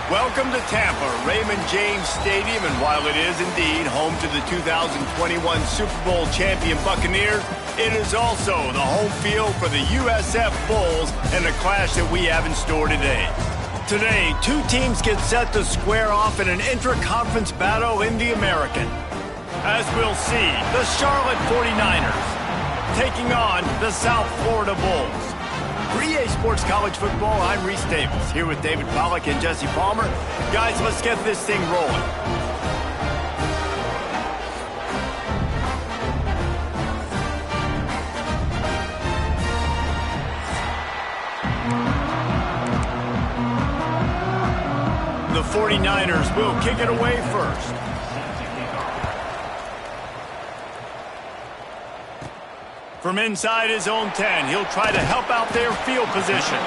Welcome to Tampa, Raymond James Stadium, and while it is indeed home to the 2021 Super Bowl champion Buccaneers, it is also the home field for the USF Bulls and the clash that we have in store today. Today, two teams get set to square off in an intra-conference battle in the American. As we'll see, the Charlotte 49ers taking on the South Florida Bulls. For EA Sports College Football, I'm Reese Davis, here with David Pollack and Jesse Palmer. Guys, let's get this thing rolling. The 49ers will kick it away first. From inside his own 10, he'll try to help out their field position.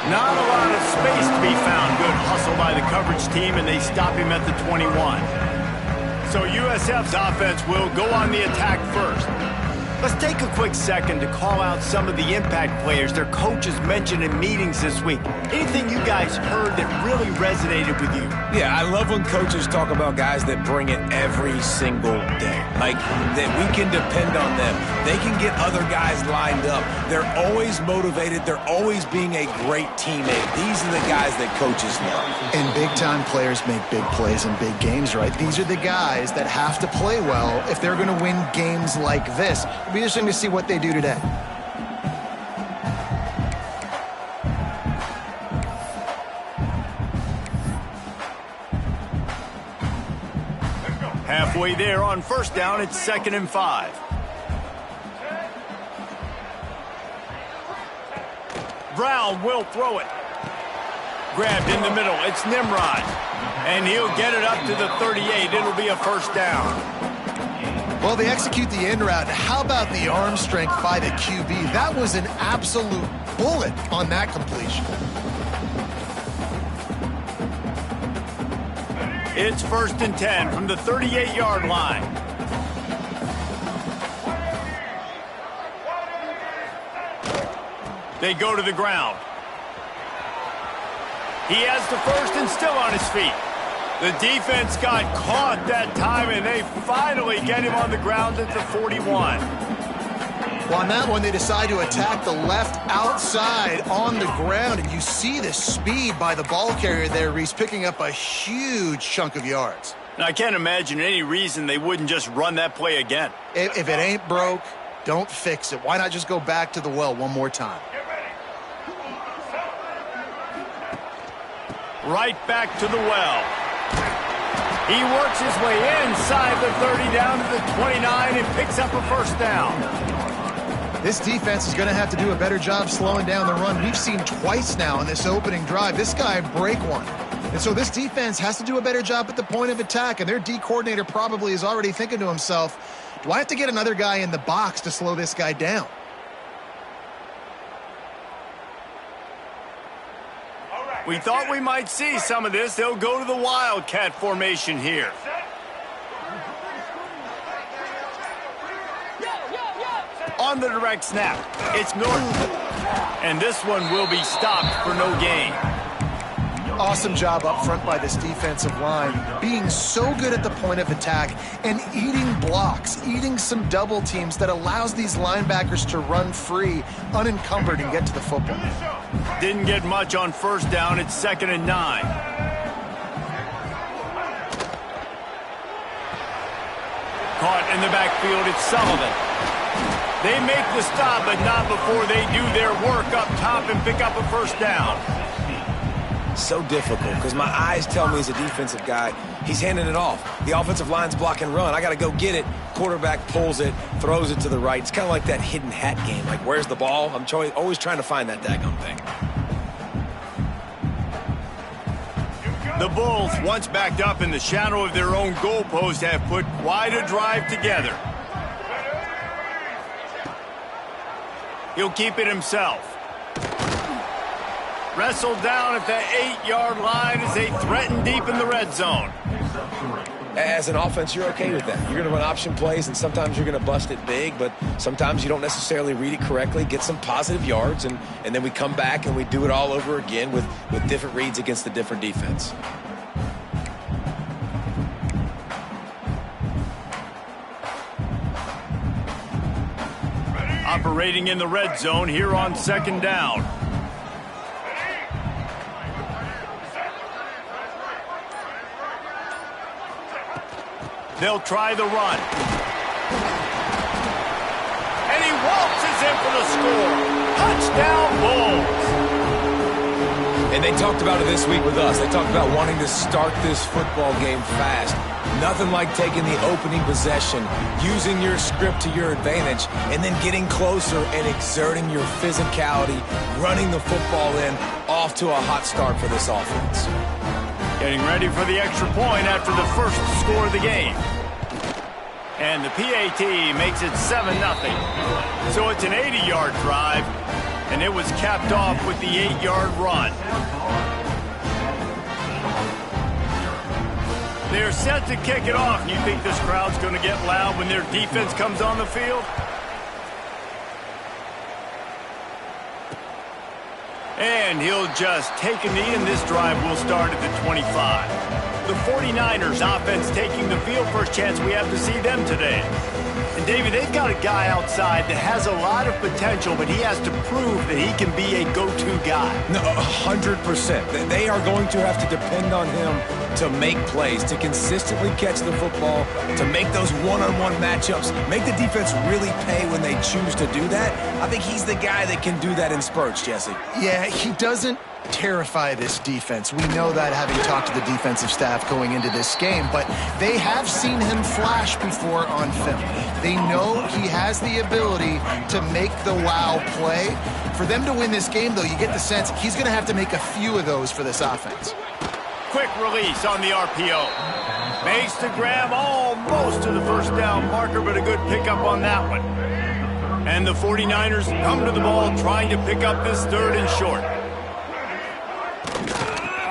Not a lot of space to be found. Good hustle by the coverage team, and they stop him at the 21. So USF's offense will go on the attack first. Let's take a quick second to call out some of the impact players their coaches mentioned in meetings this week. Anything you guys heard that really resonated with you? Yeah, I love when coaches talk about guys that bring it every single day. Like, that we can depend on them. They can get other guys lined up. They're always motivated. They're always being a great teammate. These are the guys that coaches love. And big-time players make big plays in big games, right? These are the guys that have to play well if they're going to win games like this. It'll be interesting to see what they do today. Halfway there on first down, it's 2nd and 5. Brown will throw it. Grabbed in the middle, it's Nimrod. And he'll get it up to the 38. It'll be a first down. Well, they execute the end route. How about the arm strength by the QB? That was an absolute bullet on that completion. It's 1st and 10 from the 38-yard line. They go to the ground. He has the first and still on his feet. The defense got caught that time, and they finally get him on the ground at the 41. Well, on that one, they decide to attack the left outside on the ground, and you see the speed by the ball carrier there, Reese, picking up a huge chunk of yards. Now, I can't imagine any reason they wouldn't just run that play again. If it ain't broke, don't fix it. Why not just go back to the well one more time? Right back to the well. He works his way inside the 30 down to the 29 and picks up a first down. This defense is going to have to do a better job slowing down the run. We've seen twice now in this opening drive this guy break one. And so this defense has to do a better job at the point of attack, and their D coordinator probably is already thinking to himself, do I have to get another guy in the box to slow this guy down? We thought we might see some of this. They'll go to the Wildcat formation here. On the direct snap, it's Norton. And this one will be stopped for no gain. Awesome job up front by this defensive line, being so good at the point of attack and eating blocks, eating some double teams that allows these linebackers to run free, unencumbered, and get to the football. Didn't get much on first down. It's 2nd and 9. Caught in the backfield, it's Sullivan. They make the stop, but not before they do their work up top and pick up a first down. So difficult because my eyes tell me as a defensive guy, he's handing it off. The offensive line's block and run. I got to go get it. Quarterback pulls it, throws it to the right. It's kind of like that hidden hat game. Like, where's the ball? I'm always trying to find that daggone thing. The Bulls, once backed up in the shadow of their own goalpost, have put quite a drive together. He'll keep it himself. Wrestled down at the 8-yard line as they threaten deep in the red zone. As an offense, you're okay with that. You're going to run option plays, and sometimes you're going to bust it big, but sometimes you don't necessarily read it correctly, get some positive yards, and then we come back and we do it all over again with different reads against the different defense. Operating in the red zone here on second down. They'll try the run. And he waltzes in for the score. Touchdown, Bulls. And they talked about it this week with us. They talked about wanting to start this football game fast. Nothing like taking the opening possession, using your script to your advantage, and then getting closer and exerting your physicality, running the football in, off to a hot start for this offense. Getting ready for the extra point after the first score of the game. And the PAT makes it 7-0. So it's an 80-yard drive, and it was capped off with the 8-yard run. They're set to kick it off. You think this crowd's going to get loud when their defense comes on the field? And he'll just take a knee, and this drive will start at the 25. The 49ers offense taking the field. First chance we have to see them today. And, David, they've got a guy outside that has a lot of potential, but he has to prove that he can be a go-to guy. No, 100%. They are going to have to depend on him to make plays, to consistently catch the football, to make those one-on-one matchups, make the defense really pay when they choose to do that. I think he's the guy that can do that in spurts, Jesse. Yeah, he doesn't terrify this defense. We know that, having talked to the defensive staff going into this game, but they have seen him flash before on film. They know he has the ability to make the wow play. For them to win this game, though, you get the sense he's going to have to make a few of those for this offense. Quick release on the RPO. Makes the grab almost to the first down marker, but a good pickup on that one. And the 49ers come to the ball trying to pick up this third and short.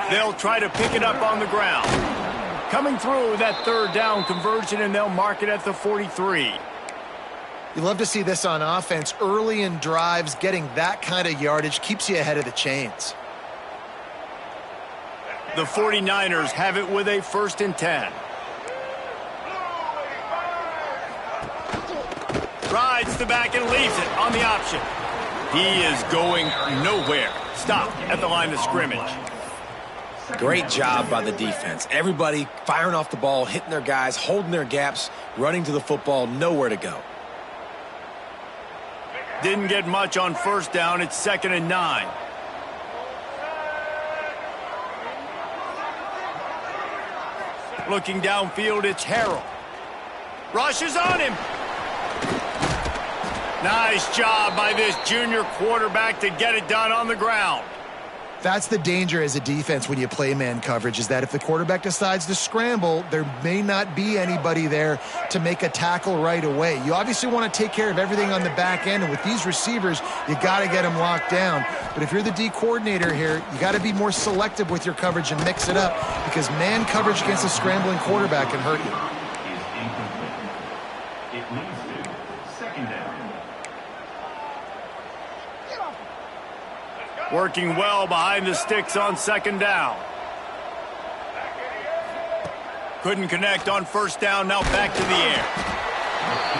They'll try to pick it up on the ground. Coming through that third down conversion, and they'll mark it at the 43. You love to see this on offense. Early in drives, getting that kind of yardage keeps you ahead of the chains. The 49ers have it with a 1st and 10. Rides the back and leaves it on the option. He is going nowhere. Stop at the line of scrimmage. Great job by the defense. Everybody firing off the ball, hitting their guys, holding their gaps, running to the football, nowhere to go. Didn't get much on first down. It's 2nd and 9. Looking downfield, it's Harrell. Rushes on him. Nice job by this junior quarterback to get it done on the ground. That's the danger as a defense when you play man coverage, is that if the quarterback decides to scramble, there may not be anybody there to make a tackle right away. You obviously want to take care of everything on the back end, and with these receivers, you got to get them locked down. But if you're the D coordinator here, you got to be more selective with your coverage and mix it up, because man coverage against a scrambling quarterback can hurt you. Working well behind the sticks on 2nd down. Couldn't connect on first down, now back to the air.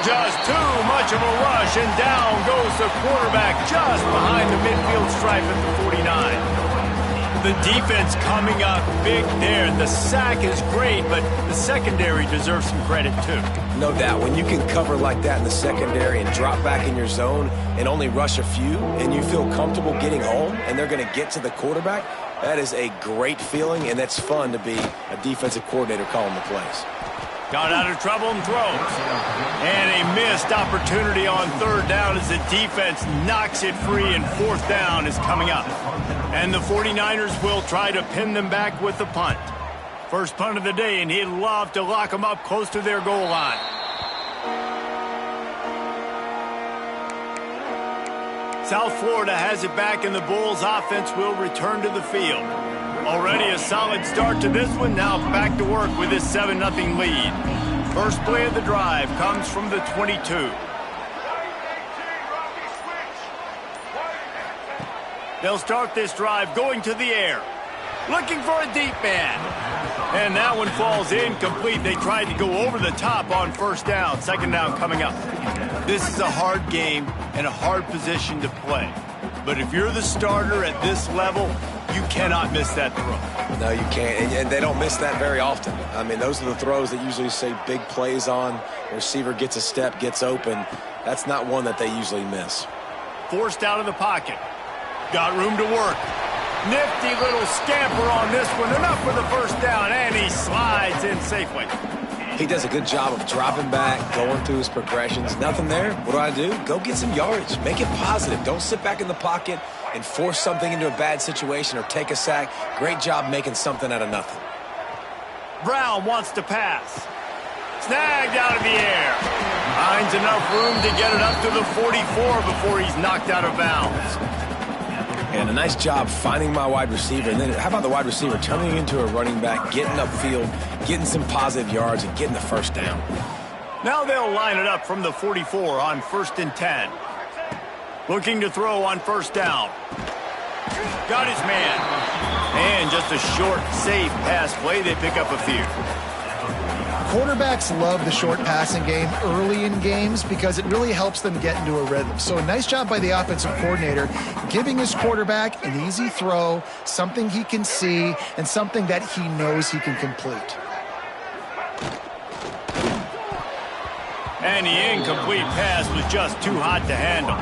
Just too much of a rush, and down goes the quarterback just behind the midfield stripe at the 49. The defense coming up big there. The sack is great, but the secondary deserves some credit too. No doubt. When you can cover like that in the secondary and drop back in your zone and only rush a few, and you feel comfortable getting home and they're going to get to the quarterback, that is a great feeling, and that's fun to be a defensive coordinator calling the plays. Got out of trouble and throws. And a missed opportunity on 3rd down as the defense knocks it free, and 4th down is coming up. And the 49ers will try to pin them back with the punt. First punt of the day, and he'd love to lock them up close to their goal line. South Florida has it back, and the Bulls offense will return to the field. Already a solid start to this one. Now back to work with this 7-0 lead. First play of the drive comes from the 22. They'll start this drive going to the air. Looking for a deep man. And that one falls incomplete. They tried to go over the top on first down. Second down coming up. This is a hard game and a hard position to play. But if you're the starter at this level, you cannot miss that throw. No, you can't. And they don't miss that very often. I mean, those are the throws that usually say big plays on. The receiver gets a step, gets open. That's not one that they usually miss. Forced out of the pocket. Got room to work. Nifty little scamper on this one. Enough for the first down, and he slides in safely. He does a good job of dropping back, going through his progressions. Nothing there. What do? Go get some yardage. Make it positive. Don't sit back in the pocket and force something into a bad situation or take a sack. Great job making something out of nothing. Brown wants to pass. Snagged out of the air. Finds enough room to get it up to the 44 before he's knocked out of bounds. And a nice job finding my wide receiver. And then how about the wide receiver turning into a running back, getting upfield, getting some positive yards, and getting the first down. Now they'll line it up from the 44 on 1st and 10. Looking to throw on first down. Got his man. And just a short, safe pass play. They pick up a few. Quarterbacks love the short passing game early in games because it really helps them get into a rhythm. So a nice job by the offensive coordinator giving his quarterback an easy throw, something he can see, and something that he knows he can complete. And the incomplete pass was just too hot to handle.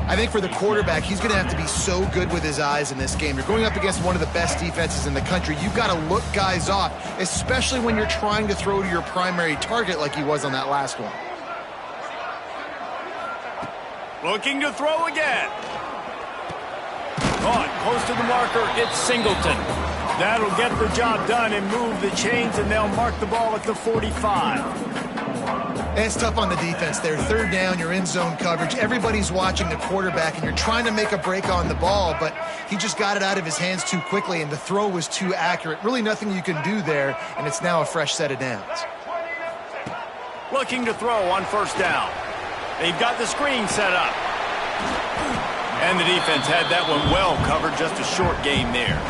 I think for the quarterback, he's going to have to be so good with his eyes in this game. You're going up against one of the best defenses in the country. You've got to look guys off, especially when you're trying to throw to your primary target like he was on that last one. Looking to throw again. Caught close to the marker. It's Singleton. That'll get the job done and move the chains, and they'll mark the ball at the 45. And it's tough on the defense there. Third down, you're in zone coverage. Everybody's watching the quarterback, and you're trying to make a break on the ball, but he just got it out of his hands too quickly, and the throw was too accurate. Really nothing you can do there, and it's now a fresh set of downs. Looking to throw on first down. They've got the screen set up. And the defense had that one well covered. Just a short game there.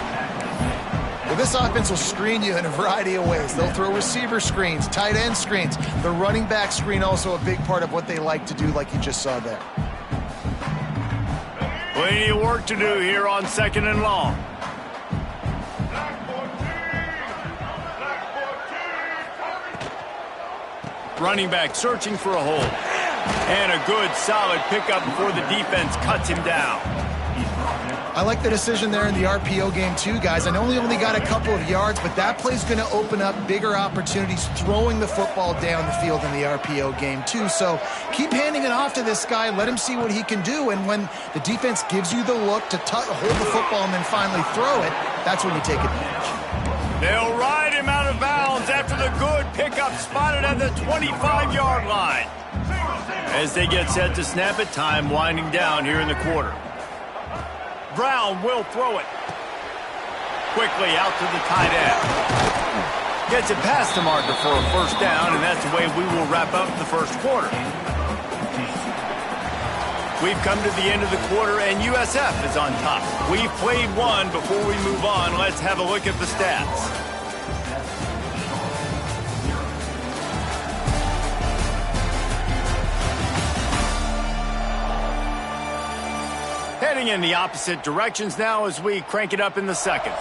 Well, this offense will screen you in a variety of ways. They'll throw receiver screens, tight end screens. The running back screen also a big part of what they like to do, like you just saw there. Plenty of work to do here on 2nd and long. Running back searching for a hole. And a good, solid pickup before the defense cuts him down. I like the decision there in the RPO game too, guys. I know he only got a couple of yards, but that play's going to open up bigger opportunities throwing the football down the field in the RPO game too. So keep handing it off to this guy. Let him see what he can do. And when the defense gives you the look to hold the football and then finally throw it, that's when you take advantage. They'll ride him out of bounds after the good pickup spotted at the 25-yard line. As they get set to snap it, time winding down here in the quarter. Brown will throw it. Quickly out to the tight end. Gets it past the marker for a first down, and that's the way we will wrap up the first quarter. We've come to the end of the quarter, and USF is on top. We've played one. Before we move on, let's have a look at the stats. Heading in the opposite directions now as we crank it up in the second.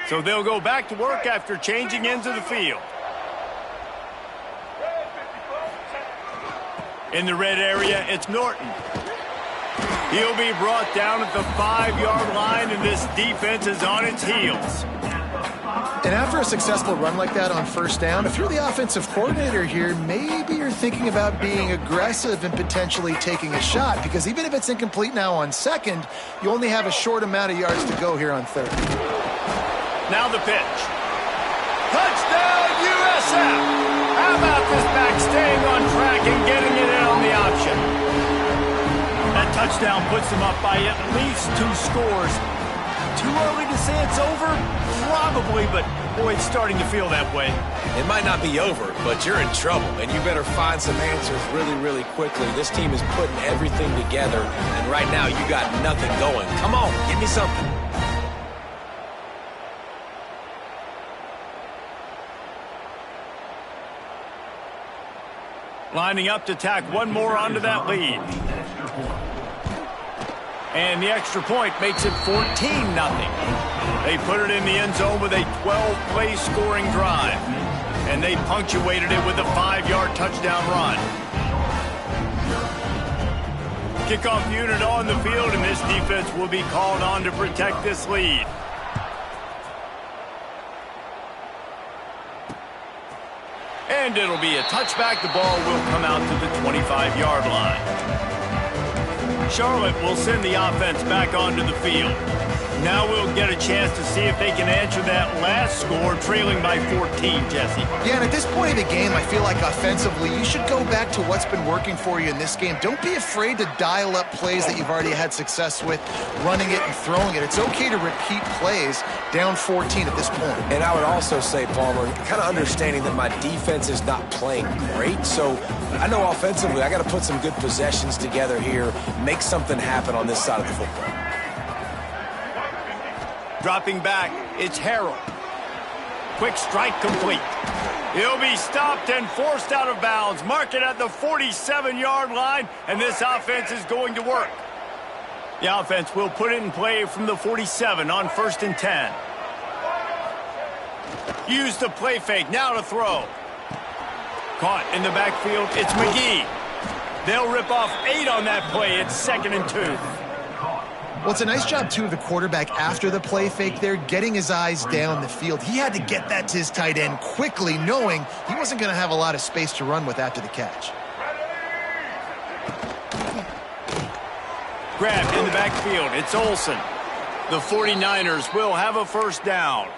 So they'll go back to work after changing into the field. In the red area, it's Norton. He'll be brought down at the 5-yard line, and this defense is on its heels. And after a successful run like that on first down, if you're the offensive coordinator here, maybe you're thinking about being aggressive and potentially taking a shot, because even if it's incomplete now on second, you only have a short amount of yards to go here on third. Now the pitch. Touchdown, USF! How about this back staying on track and getting it in on the option? touchdown puts them up by at least 2 scores. Too early to say it's over? Probably, but boy, it's starting to feel that way. It might not be over, but you're in trouble, and you better find some answers really, really quickly. This team is putting everything together, and right now you got nothing going. Come on, give me something. Lining up to tack one more onto that lead. And the extra point makes it 14-0. They put it in the end zone with a 12-play scoring drive. And they punctuated it with a 5-yard touchdown run. Kickoff unit on the field, and this defense will be called on to protect this lead. And it'll be a touchback. The ball will come out to the 25-yard line. Charlotte will send the offense back onto the field. Now we'll get a chance to see if they can answer that last score, trailing by 14, Jesse. Yeah, and at this point of the game, I feel like offensively, you should go back to what's been working for you in this game. Don't be afraid to dial up plays that you've already had success with, running it and throwing it. It's okay to repeat plays down 14 at this point. And I would also say, Palmer, kind of understanding that my defense is not playing great, so I know offensively I got to put some good possessions together here, make something happen on this side of the football. Dropping back, it's Harrell. Quick strike complete. He'll be stopped and forced out of bounds. Mark it at the 47-yard line, and this offense is going to work. The offense will put it in play from the 47 on 1st and 10. Use the play fake, now to throw. Caught in the backfield, it's McGee. They'll rip off 8 on that play. It's 2nd and 2. Well, it's a nice job, too, of the quarterback after the play fake there, getting his eyes down the field. He had to get that to his tight end quickly, knowing he wasn't going to have a lot of space to run with after the catch. Grabbed in the backfield. It's Olsen. The 49ers will have a first down.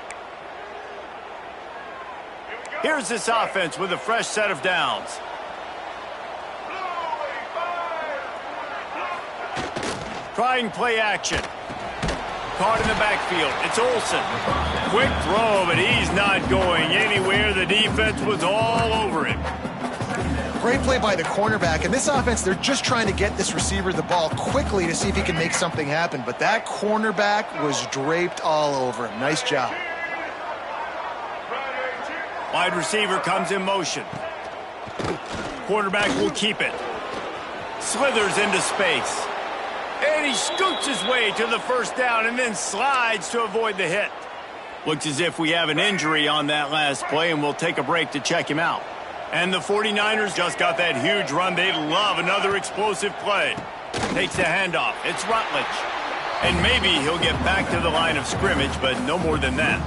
Here's this offense with a fresh set of downs. Trying play action. Caught in the backfield. It's Olsen. Quick throw, but he's not going anywhere. The defense was all over him. Great play by the cornerback. And this offense, they're just trying to get this receiver the ball quickly to see if he can make something happen. But that cornerback was draped all over him. Nice job. Wide receiver comes in motion. Quarterback will keep it. Slithers into space. And he scoots his way to the first down and then slides to avoid the hit. Looks as if we have an injury on that last play, and we'll take a break to check him out. And the 49ers just got that huge run. They love another explosive play. Takes the handoff. It's Rutledge. And maybe he'll get back to the line of scrimmage, but no more than that.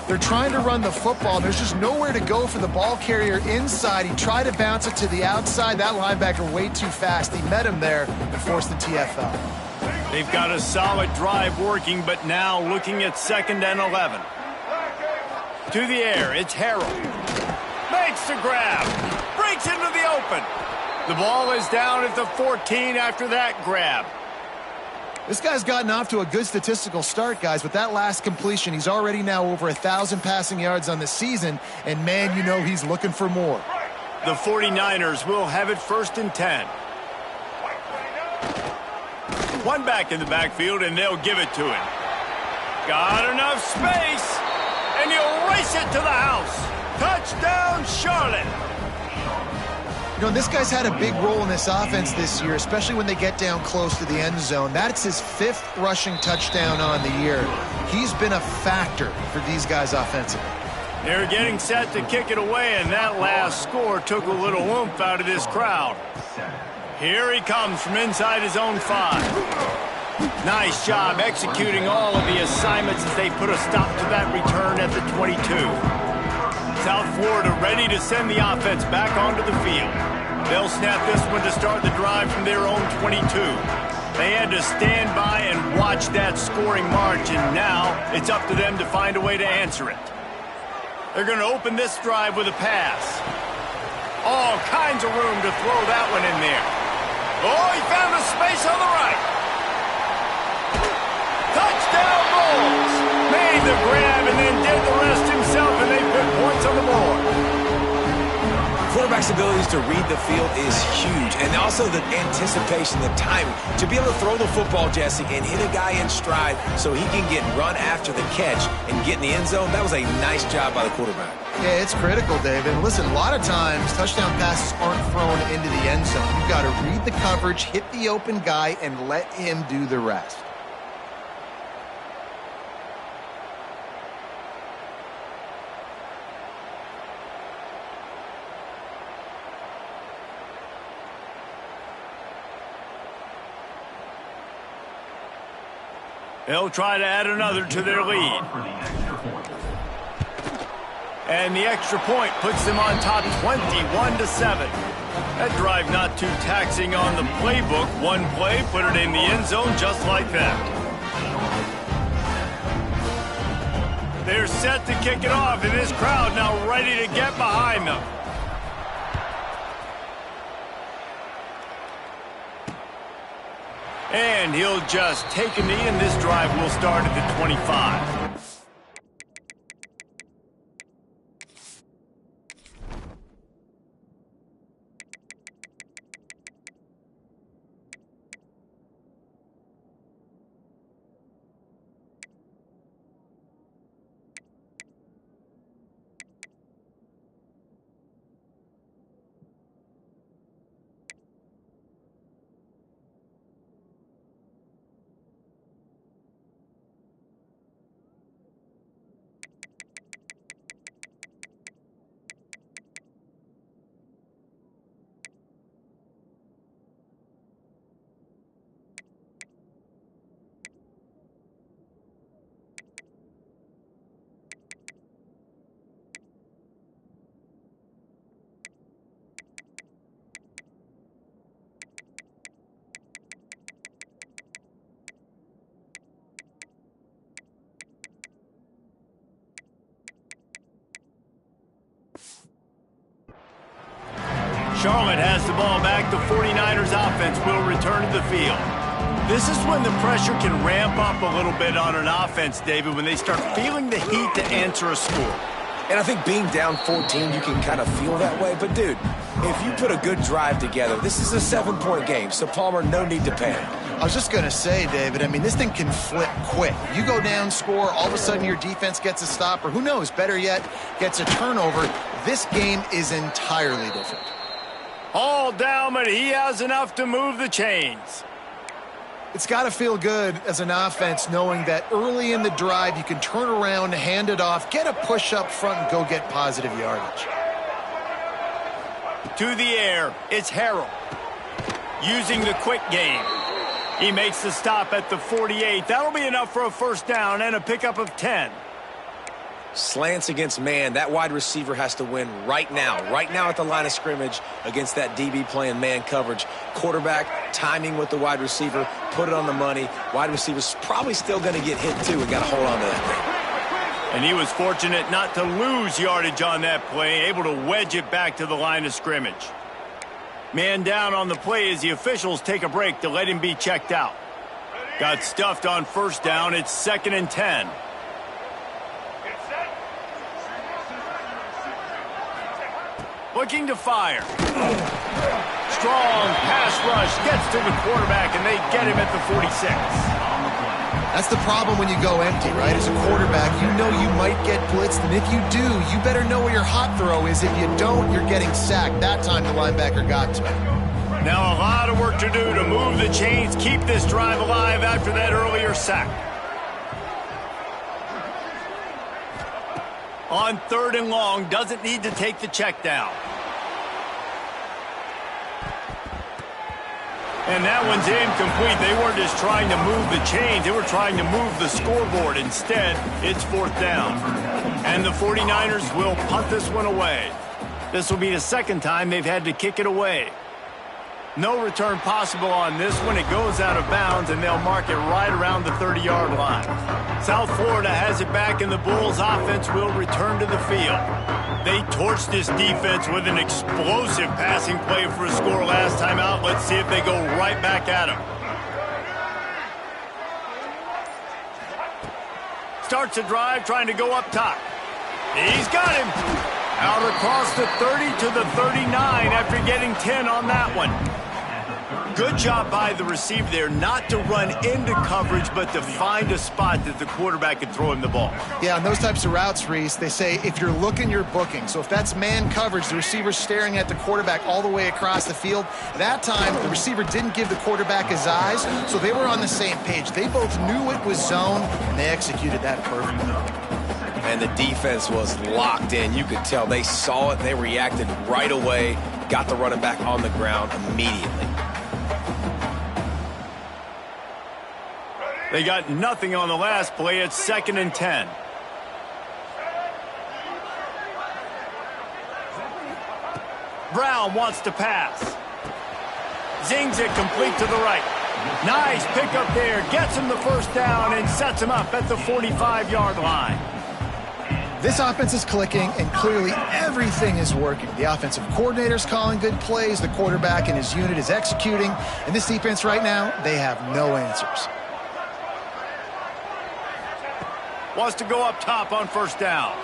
They're trying to run the football. There's just nowhere to go for the ball carrier inside. He tried to bounce it to the outside. That linebacker way too fast. He met him there and forced the TFL. They've got a solid drive working, but now looking at 2nd and 11. To the air, it's Harrell. Makes the grab. Breaks into the open. The ball is down at the 14 after that grab. This guy's gotten off to a good statistical start, guys. With that last completion, he's already now over 1,000 passing yards on the season, and man, you know he's looking for more. The 49ers will have it 1st and 10. One back in the backfield, and they'll give it to him. Got enough space, and he'll race it to the house. Touchdown, Charlotte. You know, this guy's had a big role in this offense this year, especially when they get down close to the end zone. That's his 5th rushing touchdown on the year. He's been a factor for these guys offensively. They're getting set to kick it away, and that last score took a little oomph out of this crowd. Here he comes from inside his own 5. Nice job executing all of the assignments as they put a stop to that return at the 22. South Florida ready to send the offense back onto the field. They'll snap this one to start the drive from their own 22. They had to stand by and watch that scoring march, and now it's up to them to find a way to answer it. They're going to open this drive with a pass. All kinds of room to throw that one in there. Oh, he found a space on the right. Touchdown Bulls. Made the grab and then did the rest himself, and they put points on the board. Quarterback's abilities to read the field is huge, and also the anticipation, the timing. To be able to throw the football, Jesse, and hit a guy in stride so he can get run after the catch and get in the end zone, that was a nice job by the quarterback. Yeah, it's critical, David. Listen, a lot of times touchdown passes aren't thrown into the end zone. You've got to read the coverage, hit the open guy, and let him do the rest. They'll try to add another to their lead. And the extra point puts them on top 21-7. That drive not too taxing on the playbook. One play, put it in the end zone just like that. They're set to kick it off, and this crowd now ready to get behind them. And he'll just take a knee, and this drive will start at the 25. Charlotte has the ball back. The 49ers offense will return to the field. This is when the pressure can ramp up a little bit on an offense, David, when they start feeling the heat to answer a score. And I think being down 14, you can kind of feel that way. But, dude, if you put a good drive together, this is a 7-point game. So, Palmer, no need to panic. I was just going to say, David, I mean, this thing can flip quick. You go down, score, all of a sudden your defense gets a stop, or who knows, better yet, gets a turnover. This game is entirely different. All down, but he has enough to move the chains. It's got to feel good as an offense knowing that early in the drive you can turn around, hand it off, get a push up front, and go get positive yardage. To the air, it's Harrell. Using the quick game. He makes the stop at the 48. That'll be enough for a first down and a pickup of 10. Slants against man. That wide receiver has to win right now at the line of scrimmage against that DB playing man coverage. Quarterback, timing with the wide receiver, put it on the money. Wide receiver's probably still going to get hit too and got to hold on to that thing. And he was fortunate not to lose yardage on that play, able to wedge it back to the line of scrimmage. Man down on the play as the officials take a break to let him be checked out. Got stuffed on first down. It's 2nd and 10. Looking to fire. Strong pass rush gets to the quarterback, and they get him at the 46. That's the problem when you go empty, right? As a quarterback, you know you might get blitzed, and if you do, you better know where your hot throw is. If you don't, you're getting sacked. That time the linebacker got to it. Now a lot of work to do to move the chains, keep this drive alive after that earlier sack. On 3rd and long, doesn't need to take the check down. And that one's incomplete. They weren't just trying to move the chains. They were trying to move the scoreboard. Instead, it's 4th down. And the 49ers will punt this one away. This will be the 2nd time they've had to kick it away. No return possible on this one. It goes out of bounds, and they'll mark it right around the 30-yard line. South Florida has it back, and the Bulls offense will return to the field. They torched this defense with an explosive passing play for a score last time out. Let's see if they go right back at him. Starts a drive, trying to go up top. He's got him. Out across the 30 to the 39 after getting 10 on that one. Good job by the receiver there not to run into coverage, but to find a spot that the quarterback could throw him the ball. Yeah, on those types of routes, Reese, they say if you're looking, you're booking. So if that's man coverage, the receiver's staring at the quarterback all the way across the field. That time, the receiver didn't give the quarterback his eyes, so they were on the same page. They both knew it was zone, and they executed that perfectly. And the defense was locked in. You could tell they saw it. They reacted right away, got the running back on the ground immediately. They got nothing on the last play. It's 2nd and 10. Brown wants to pass. Zings it complete to the right. Nice pickup there. Gets him the first down and sets him up at the 45-yard line. This offense is clicking, and clearly everything is working. The offensive coordinator's calling good plays. The quarterback and his unit is executing. And this defense right now, they have no answers. Wants to go up top on first down.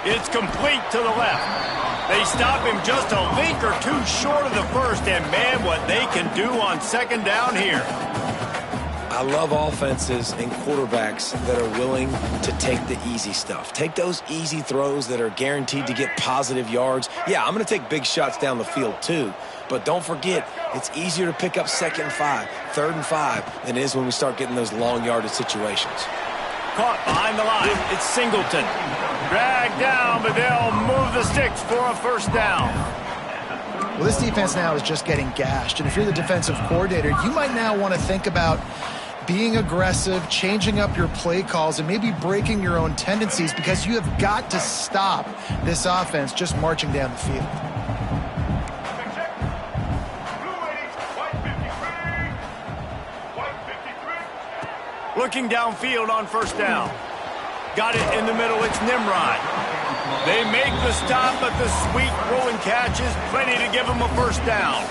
It's complete to the left. They stop him just a link or two short of the first, and man, what they can do on 2nd down here. I love offenses and quarterbacks that are willing to take the easy stuff. Take those easy throws that are guaranteed to get positive yards. Yeah, I'm going to take big shots down the field too, but don't forget, it's easier to pick up 2nd and 5, 3rd and 5 than it is when we start getting those long yardage situations. Caught behind the line. It's Singleton. Dragged down, but they'll move the sticks for a first down. Well, this defense now is just getting gashed, and if you're the defensive coordinator, you might now want to think about being aggressive, changing up your play calls, and maybe breaking your own tendencies, because you have got to stop this offense just marching down the field. Looking downfield on first down. Got it in the middle. It's Nimrod. They make the stop, but the sweet rolling catch is plenty to give them a first down.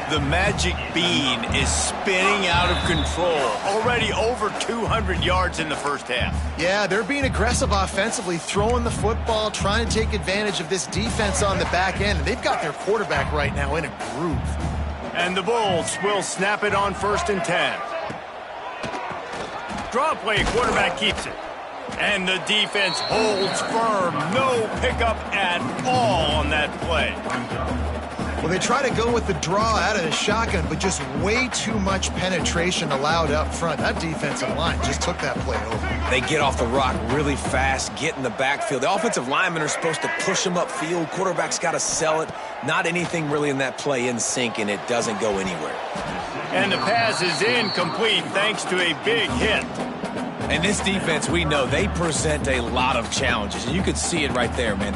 The magic bean is spinning out of control. Already over 200 yards in the first half. Yeah, they're being aggressive offensively, throwing the football, trying to take advantage of this defense on the back end. They've got their quarterback right now in a groove. And the Bulls will snap it on 1st and 10. Draw play, quarterback keeps it. And the defense holds firm. No pickup at all on that play. Well, they try to go with the draw out of the shotgun, but just way too much penetration allowed up front. That defensive line just took that play over. They get off the rock really fast, get in the backfield. The offensive linemen are supposed to push them upfield. Quarterback's got to sell it. Not anything really in that play in sync, and it doesn't go anywhere. And the pass is incomplete thanks to a big hit. And this defense, we know, they present a lot of challenges. And you could see it right there, man.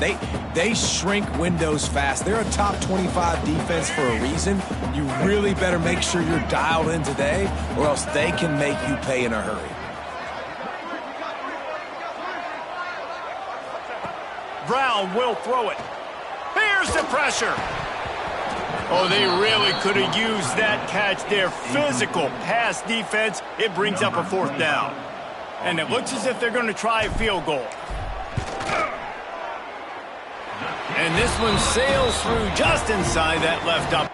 They shrink windows fast. They're a top 25 defense for a reason. You really better make sure you're dialed in today, or else they can make you pay in a hurry. Brown will throw it. Here's the pressure. Oh, they really could have used that catch there. Physical pass defense. It brings up a 4th down. And it looks as if they're going to try a field goal. And this one sails through just inside that left up.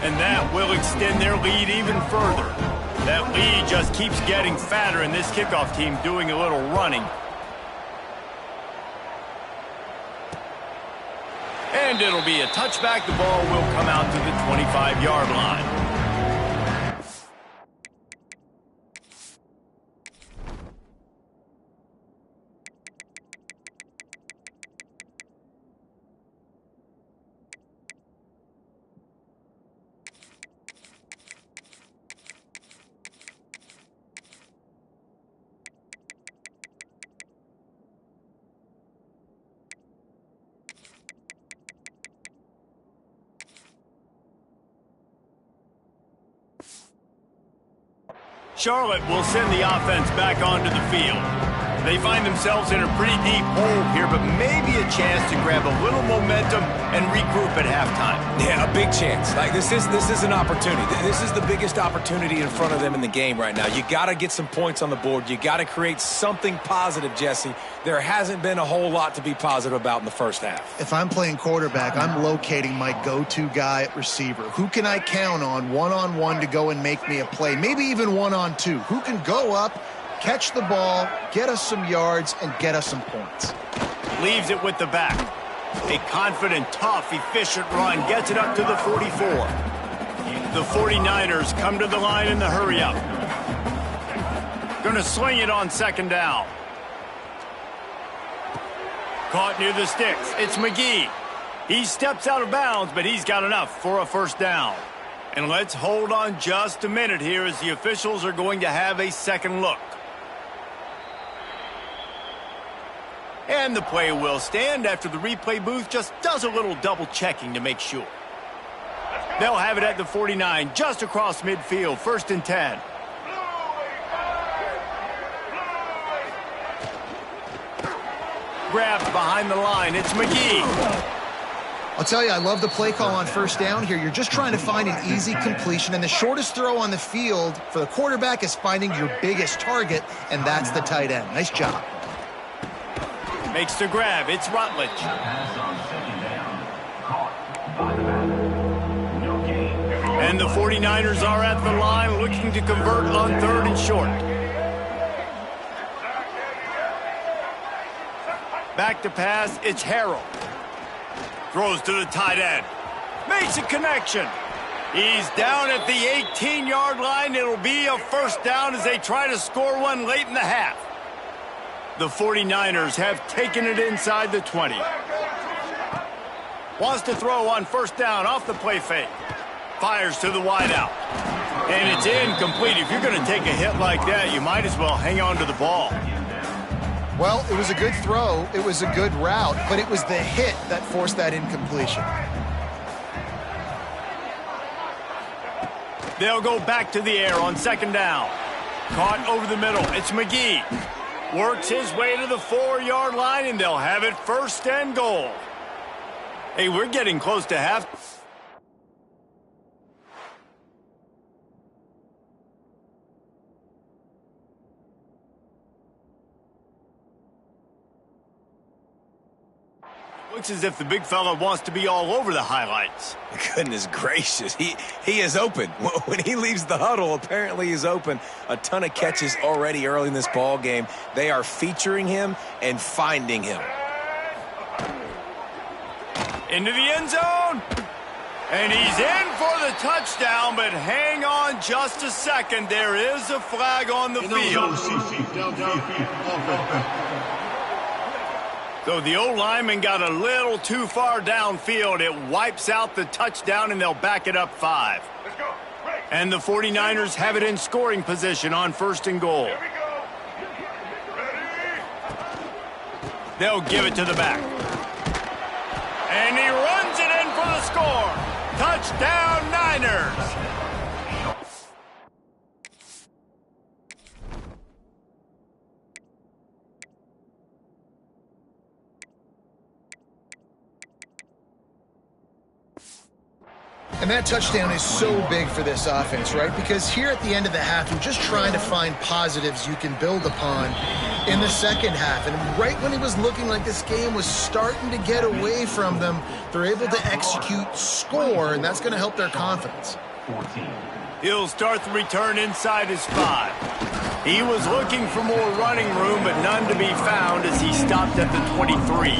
And that will extend their lead even further. That lead just keeps getting fatter, and this kickoff team doing a little running. And it'll be a touchback. The ball will come out to the 25-yard line. Charlotte will send the offense back onto the field. They find themselves in a pretty deep hole here, but maybe a chance to grab a little momentum and regroup at halftime. Yeah, a big chance. Like this is an opportunity. This is the biggest opportunity in front of them in the game right now. You got to get some points on the board. You got to create something positive, Jesse. There hasn't been a whole lot to be positive about in the first half. If I'm playing quarterback, I'm locating my go-to guy at receiver. Who can I count on one-on-one to go and make me a play? Maybe even one-on-two. Who can go up, catch the ball, get us some yards, and get us some points? Leaves it with the back. A confident, tough, efficient run gets it up to the 44. The 49ers come to the line in the hurry-up. Going to sling it on second down. Caught near the sticks. It's McGee. He steps out of bounds, but he's got enough for a first down. And let's hold on just a minute here as the officials are going to have a second look. And the play will stand after the replay booth just does a little double checking to make sure. They'll have it at the 49, just across midfield, 1st and 10. Grabbed behind the line, it's McGee. I'll tell you, I love the play call on first down here. You're just trying to find an easy completion, and the shortest throw on the field for the quarterback is finding your biggest target, and that's the tight end. Nice job. Makes the grab. It's Rutledge. And the 49ers are at the line looking to convert on 3rd and short. Back to pass. It's Harrell. Throws to the tight end. Makes a connection. He's down at the 18-yard line. It'll be a first down as they try to score one late in the half. The 49ers have taken it inside the 20. Wants to throw on first down off the play fake. Fires to the wideout. And it's incomplete. If you're going to take a hit like that, you might as well hang on to the ball. Well, it was a good throw. It was a good route, but it was the hit that forced that incompletion. They'll go back to the air on second down. Caught over the middle. It's McGee. Works his way to the 4-yard line, and they'll have it 1st and goal. Hey, we're getting close to half. Looks as if the big fella wants to be all over the highlights. Goodness gracious, he is open. When he leaves the huddle, apparently he's open. A ton of catches already early in this ball game. They are featuring him and finding him. Into the end zone. And he's in for the touchdown, but hang on just a second. There is a flag on the field. So the O-lineman got a little too far downfield. It wipes out the touchdown, and they'll back it up 5. And the 49ers have it in scoring position on 1st and goal. They'll give it to the back. And he runs it in for the score. Touchdown, Niners. And that touchdown is so big for this offense, right? Because here at the end of the half, you're just trying to find positives you can build upon in the second half. And right when it was looking like this game was starting to get away from them, they're able to execute, score, and that's going to help their confidence. He'll start the return inside his 5. He was looking for more running room, but none to be found as he stopped at the 23.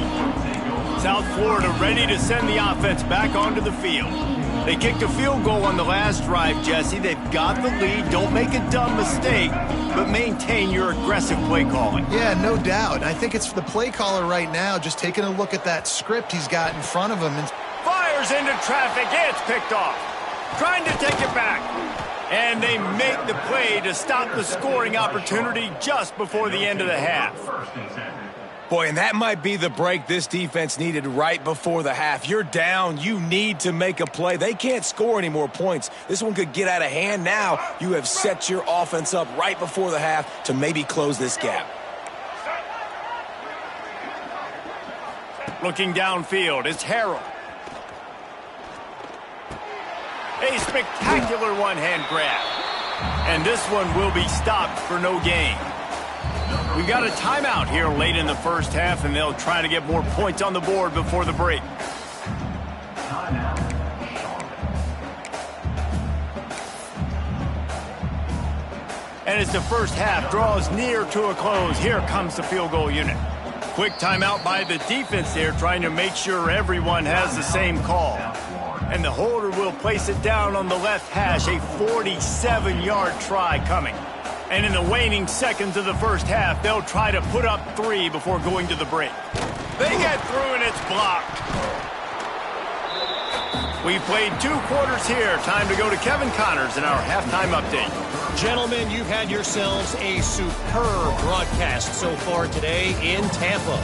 South Florida ready to send the offense back onto the field. They kicked a field goal on the last drive, Jesse. They've got the lead. Don't make a dumb mistake, but maintain your aggressive play calling. Yeah, no doubt. I think it's the play caller right now just taking a look at that script he's got in front of him. And fires into traffic. It's picked off. Trying to take it back. And they make the play to stop the scoring opportunity just before the end of the half. Boy, and that might be the break this defense needed right before the half. You're down. You need to make a play. They can't score any more points. This one could get out of hand. Now you have set your offense up right before the half to maybe close this gap. Looking downfield, it's Harrell. A spectacular one-hand grab. And this one will be stopped for no gain. We've got a timeout here late in the first half, and they'll try to get more points on the board before the break. And as the first half draws near to a close, here comes the field goal unit. Quick timeout by the defense there, trying to make sure everyone has the same call. And the holder will place it down on the left hash, a 47-yard try coming. And in the waning seconds of the first half, they'll try to put up 3 before going to the break. They get through and it's blocked. We played 2 quarters here. Time to go to Kevin Connors in our halftime update. Gentlemen, you've had yourselves a superb broadcast so far today in Tampa.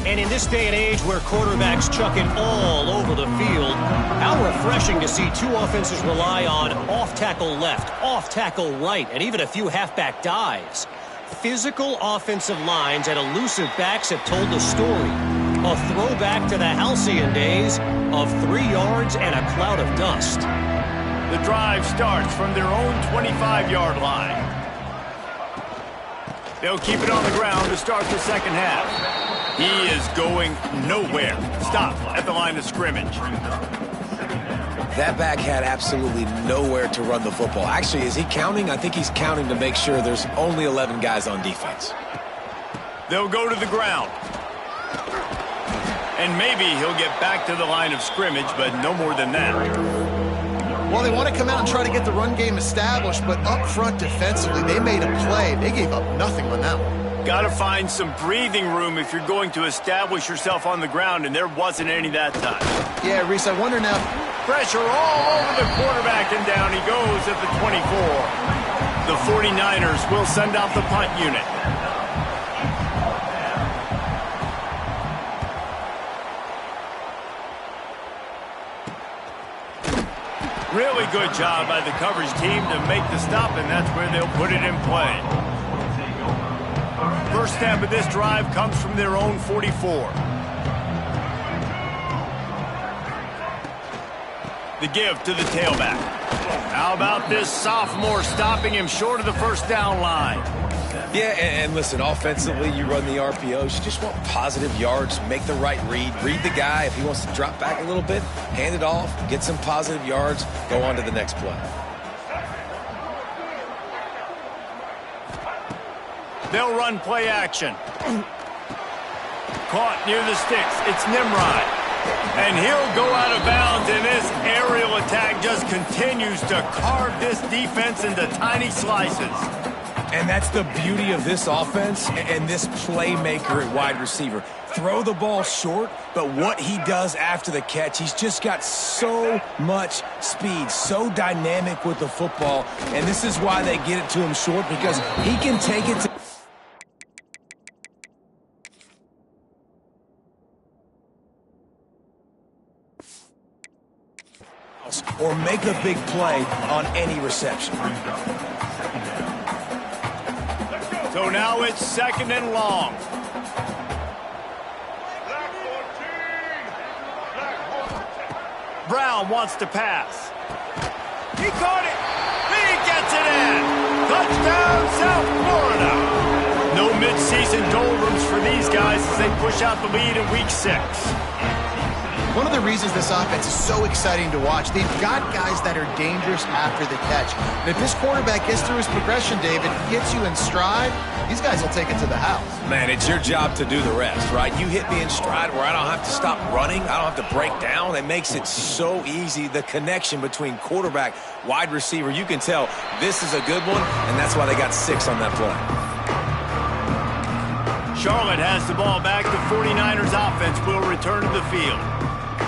And in this day and age where quarterbacks chuck it all over the field, how refreshing to see 2 offenses rely on off-tackle left, off-tackle right, and even a few halfback dives. Physical offensive lines and elusive backs have told the story. A throwback to the halcyon days of 3 yards and a cloud of dust. The drive starts from their own 25-yard line. They'll keep it on the ground to start the second half. He is going nowhere. Stop at the line of scrimmage. That back had absolutely nowhere to run the football. Actually, is he counting? I think he's counting to make sure there's only 11 guys on defense. They'll go to the ground. And maybe he'll get back to the line of scrimmage, but no more than that. Well, they want to come out and try to get the run game established, but up front defensively, they made a play. They gave up nothing on that one. Got to find some breathing room if you're going to establish yourself on the ground, and there wasn't any that time. Yeah, Reese, I wonder now. Pressure all over the quarterback, and down he goes at the 24. The 49ers will send out the punt unit. Really good job by the coverage team to make the stop, and that's where they'll put it in play. First snap of this drive comes from their own 44. The give to the tailback. How about this sophomore stopping him short of the first down line? Yeah, and listen, offensively, you run the RPOs. You just want positive yards, make the right read the guy. If he wants to drop back a little bit, hand it off, get some positive yards, go on to the next play. They'll run play action. Caught near the sticks. It's Nimrod. And he'll go out of bounds, and this aerial attack just continues to carve this defense into tiny slices. And that's the beauty of this offense and this playmaker at wide receiver. Throw the ball short, but what he does after the catch, he's just got so much speed, so dynamic with the football. And this is why they get it to him short, because he can take it to... or make a big play on any reception. So now it's 2nd and long. Brown wants to pass. He caught it. He gets it in. Touchdown, South Florida. No midseason doldrums for these guys as they push out the lead in week 6. One of the reasons this offense is so exciting to watch, they've got guys that are dangerous after the catch. And if this quarterback gets through his progression, David, gets you in stride, these guys will take it to the house. Man, it's your job to do the rest, right? You hit me in stride where I don't have to stop running. I don't have to break down. It makes it so easy, the connection between quarterback, wide receiver. You can tell this is a good one, and that's why they got 6 on that play. Charlotte has the ball back. The 49ers offense will return to the field.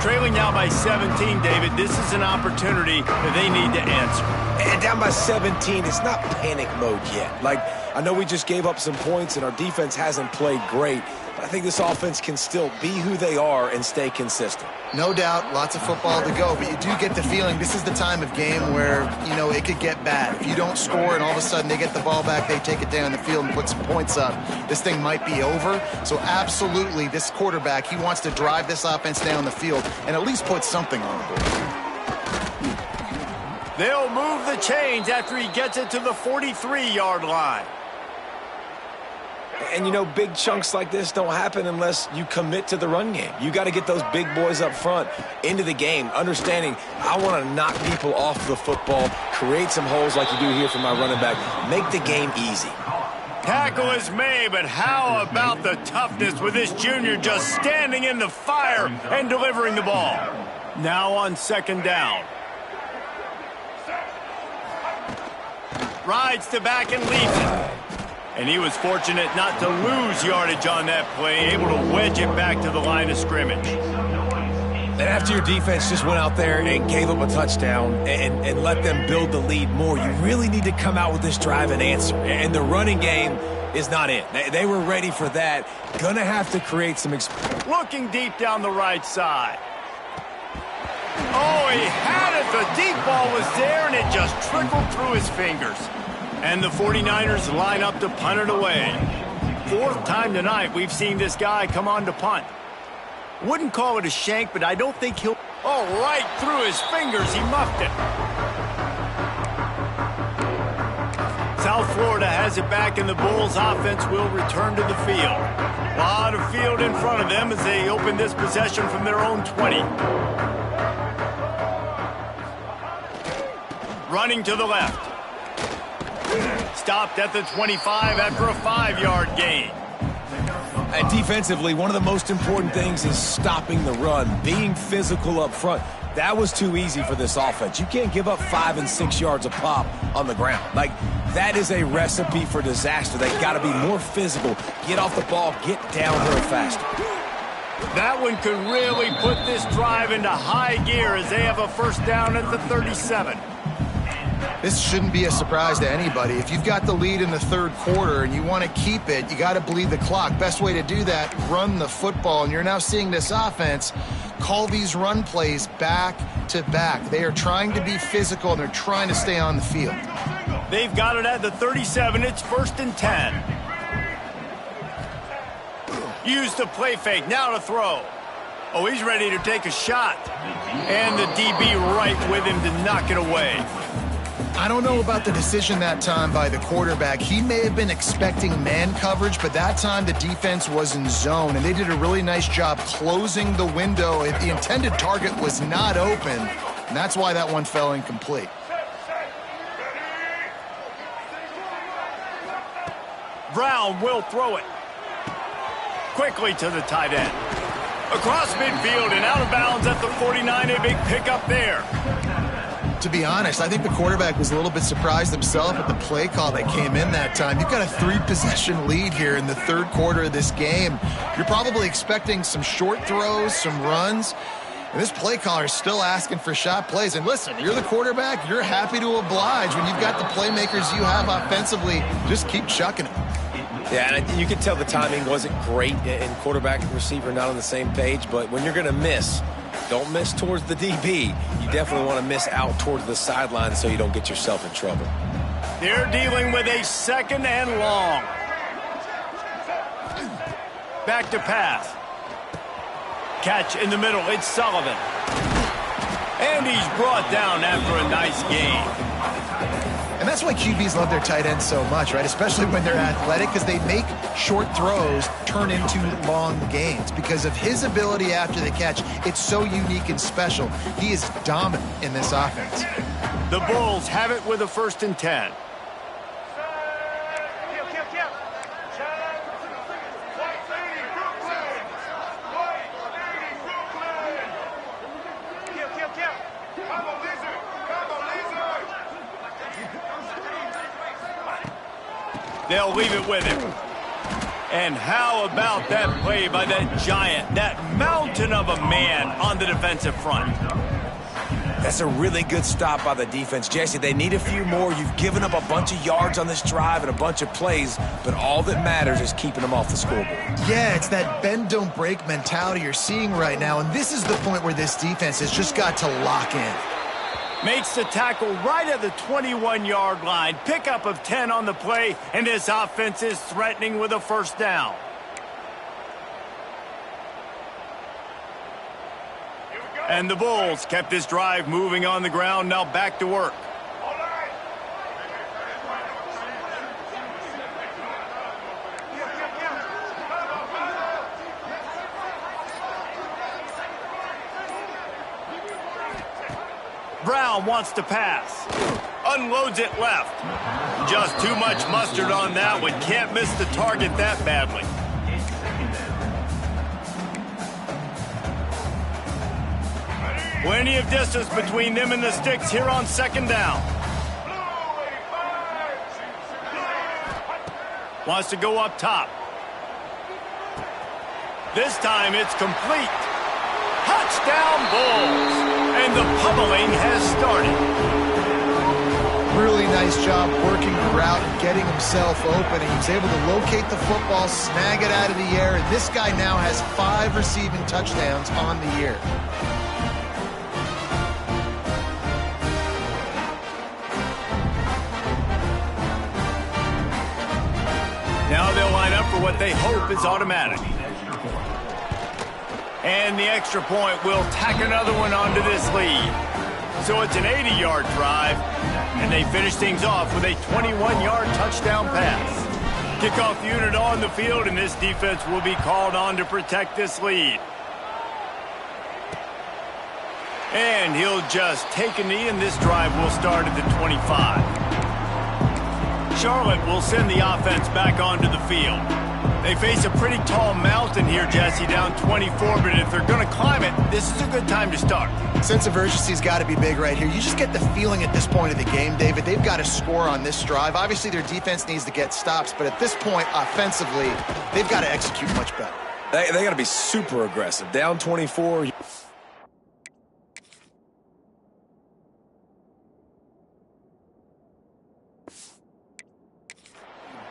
Trailing now by 17, David, this is an opportunity that they need to answer. And down by 17, it's not panic mode yet. Like, I know we just gave up some points and our defense hasn't played great, but I think this offense can still be who they are and stay consistent. No doubt, lots of football to go, but you do get the feeling this is the time of game where, you know, it could get bad. If you don't score and all of a sudden they get the ball back, they take it down the field and put some points up, this thing might be over. So absolutely, this quarterback, he wants to drive this offense down the field and at least put something on the board. They'll move the chains after he gets it to the 43-yard line. And, you know, big chunks like this don't happen unless you commit to the run game. You got to get those big boys up front into the game, understanding I want to knock people off the football, create some holes like you do here for my running back, make the game easy. Tackle is made, but how about the toughness with this junior just standing in the fire and delivering the ball? Now on second down. Rides to back and leaves it. And he was fortunate not to lose yardage on that play, able to wedge it back to the line of scrimmage. And after your defense just went out there and gave up a touchdown and let them build the lead more, you really need to come out with this drive and answer. And the running game is not it. They were ready for that. Gonna have to create some... Looking deep down the right side. Oh, he had it. The deep ball was there, and it just trickled through his fingers. And the 49ers line up to punt it away. Fourth time tonight we've seen this guy come on to punt. Wouldn't call it a shank, but I don't think he'll... Oh, right through his fingers. He muffed it. South Florida has it back, and the Bulls offense will return to the field. A lot of field in front of them as they open this possession from their own 20. Running to the left. Stopped at the 25 after a 5-yard gain. And defensively, one of the most important things is stopping the run, being physical up front. That was too easy for this offense. You can't give up 5 and 6 yards a pop on the ground. Like, that is a recipe for disaster. They got to be more physical, get off the ball, get downhill faster. That one could really put this drive into high gear as they have a first down at the 37. This shouldn't be a surprise to anybody. If you've got the lead in the third quarter and you want to keep it, you got to bleed the clock. Best way to do that, run the football. And you're now seeing this offense call these run plays back to back. They are trying to be physical, and they're trying to stay on the field. They've got it at the 37. It's 1st and 10. Use the play fake. Now to throw. Oh, he's ready to take a shot. And the DB right with him to knock it away. I don't know about the decision that time by the quarterback. He may have been expecting man coverage, but that time the defense was in zone, and they did a really nice job closing the window. If the intended target was not open, and that's why that one fell incomplete. Brown will throw it. Quickly to the tight end. Across midfield and out of bounds at the 49, a big pickup there. To be honest, I think the quarterback was a little bit surprised himself at the play call that came in that time. You've got a 3-possession lead here in the third quarter of this game. You're probably expecting some short throws, some runs, and this play caller is still asking for shot plays. And listen, you're the quarterback. You're happy to oblige. When you've got the playmakers you have offensively, just keep chucking them. Yeah, and you could tell the timing wasn't great, and quarterback and receiver not on the same page, but when you're going to miss, don't miss towards the DB. You definitely want to miss out towards the sideline so you don't get yourself in trouble. They're dealing with a 2nd and long. Back to pass. Catch in the middle. It's Sullivan. And he's brought down after a nice gain. And that's why QBs love their tight ends so much, right? Especially when they're athletic, because they make short throws turn into long gains. Because of his ability after the catch, it's so unique and special. He is dominant in this offense. The Bulls have it with a 1st and 10. They'll leave it with him. And how about that play by that giant, that mountain of a man on the defensive front? That's a really good stop by the defense. Jesse, they need a few more. You've given up a bunch of yards on this drive and a bunch of plays, but all that matters is keeping them off the scoreboard. Yeah, it's that bend, don't break mentality you're seeing right now, and this is the point where this defense has just got to lock in. Makes the tackle right at the 21-yard line. Pickup of 10 on the play, and this offense is threatening with a first down. And the Bulls kept this drive moving on the ground. Now back to work. Brown wants to pass. Unloads it left. Just too much mustard on that one. Can't miss the target that badly. Plenty of distance between them and the sticks here on second down. Wants to go up top. This time it's complete. Touchdown Bulls. And the pummeling has started. Really nice job working the route and getting himself open. He was able to locate the football, snag it out of the air, and this guy now has 5 receiving touchdowns on the year. Now they'll line up for what they hope is automatic. And the extra point will tack another one onto this lead. So it's an 80-yard drive, and they finish things off with a 21-yard touchdown pass. Kickoff unit on the field, and this defense will be called on to protect this lead. And he'll just take a knee, and this drive will start at the 25. Charlotte will send the offense back onto the field. They face a pretty tall mountain here, Jesse, down 24, but if they're going to climb it, this is a good time to start. Sense of urgency's got to be big right here. You just get the feeling at this point of the game, David, they've got to score on this drive. Obviously, their defense needs to get stops, but at this point, offensively, they've got to execute much better. They got to be super aggressive. Down 24.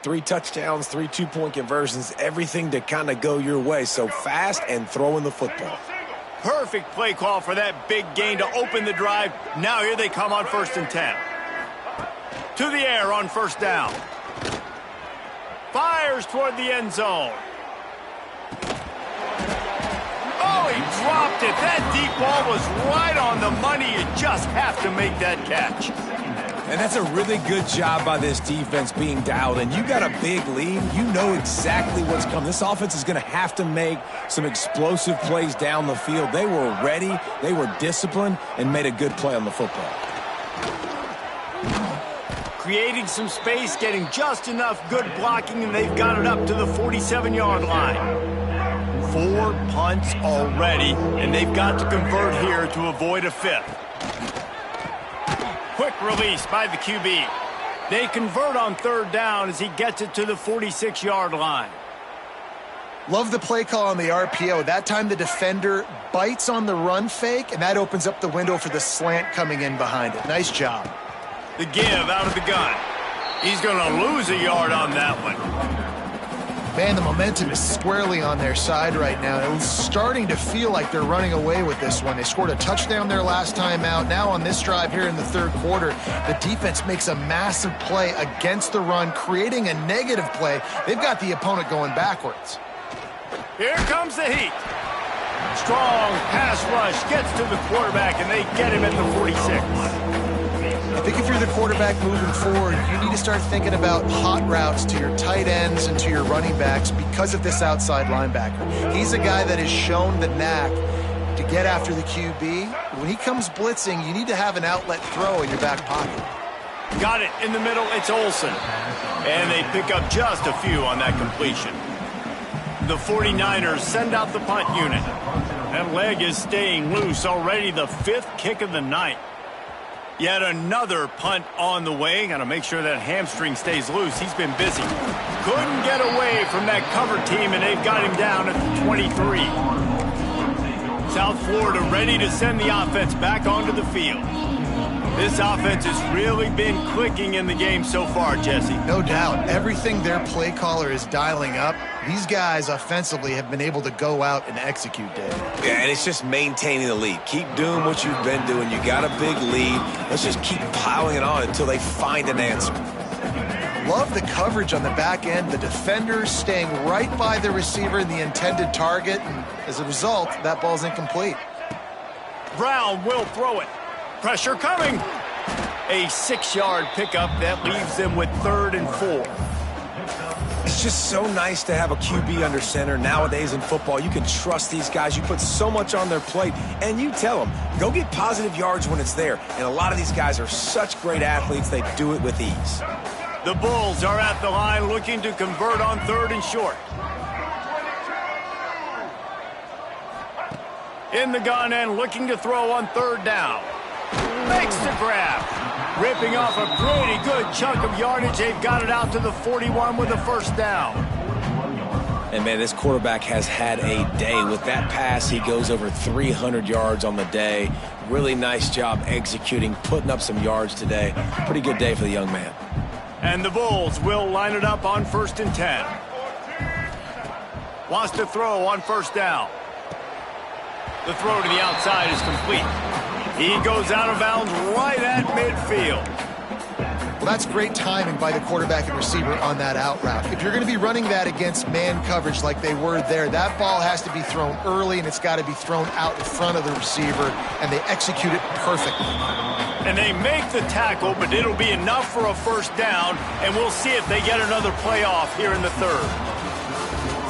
3 touchdowns, 3 two-point conversions, everything to kind of go your way. So fast and throwing the football. Perfect play call for that big gain to open the drive. Now here they come on 1st and 10. To the air on 1st down. Fires toward the end zone. Oh, he dropped it. That deep ball was right on the money. You just have to make that catch. And that's a really good job by this defense being dialed in. You got a big lead. You know exactly what's coming. This offense is going to have to make some explosive plays down the field. They were ready, they were disciplined, and made a good play on the football. Creating some space, getting just enough good blocking, and they've got it up to the 47-yard line. 4 punts already, and they've got to convert here to avoid a 5th. Quick release by the QB. They convert on 3rd down as he gets it to the 46-yard line. Love the play call on the RPO. That time the defender bites on the run fake, and that opens up the window for the slant coming in behind it. Nice job. The give out of the gun. He's going to lose a yard on that one. Man, the momentum is squarely on their side right now. It's starting to feel like they're running away with this one. They scored a touchdown their last time out. Now on this drive here in the 3rd quarter, the defense makes a massive play against the run, creating a negative play. They've got the opponent going backwards. Here comes the heat. Strong pass rush gets to the quarterback, and they get him at the 46. I think if you're the quarterback moving forward, you need to start thinking about hot routes to your tight ends and to your running backs because of this outside linebacker. He's a guy that has shown the knack to get after the QB. When he comes blitzing, you need to have an outlet throw in your back pocket. Got it in the middle. It's Olsen. And they pick up just a few on that completion. The 49ers send out the punt unit. That leg is staying loose already, the 5th kick of the night. Yet another punt on the way. Got to make sure that hamstring stays loose. He's been busy. Couldn't get away from that cover team, and they've got him down at the 23. South Florida ready to send the offense back onto the field. This offense has really been clicking in the game so far, Jesse. No doubt. Everything their play caller is dialing up, these guys offensively have been able to go out and execute, Dave. Yeah, and it's just maintaining the lead. Keep doing what you've been doing. You got a big lead. Let's just keep piling it on until they find an answer. Love the coverage on the back end. The defenders staying right by the receiver and the intended target. And as a result, that ball's incomplete. Brown will throw it. Pressure coming. A 6-yard pickup that leaves them with 3rd and 4. It's just so nice to have a QB under center. Nowadays in football, you can trust these guys. You put so much on their plate, and you tell them, go get positive yards when it's there. And a lot of these guys are such great athletes, they do it with ease. The Bulls are at the line looking to convert on 3rd and short. In the gun and looking to throw on 3rd down. Makes the grab. Ripping off a pretty good chunk of yardage. They've got it out to the 41 with a 1st down. And, man, this quarterback has had a day. With that pass, he goes over 300 yards on the day. Really nice job executing, putting up some yards today. Pretty good day for the young man. And the Bulls will line it up on 1st and 10. Wants to throw on 1st down. The throw to the outside is complete. He goes out of bounds right at midfield. Well, that's great timing by the quarterback and receiver on that out route. If you're going to be running that against man coverage like they were there, that ball has to be thrown early, and it's got to be thrown out in front of the receiver, and they execute it perfectly. And they make the tackle, but it'll be enough for a 1st down, and we'll see if they get another playoff here in the 3rd.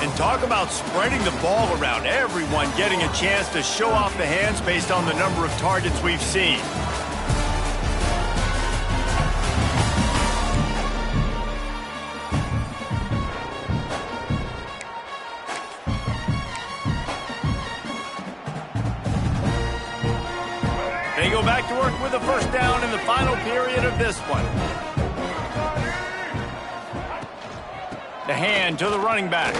And talk about spreading the ball around. Everyone getting a chance to show off the hands based on the number of targets we've seen. They go back to work with a 1st down in the final period of this one. The hand to the running back.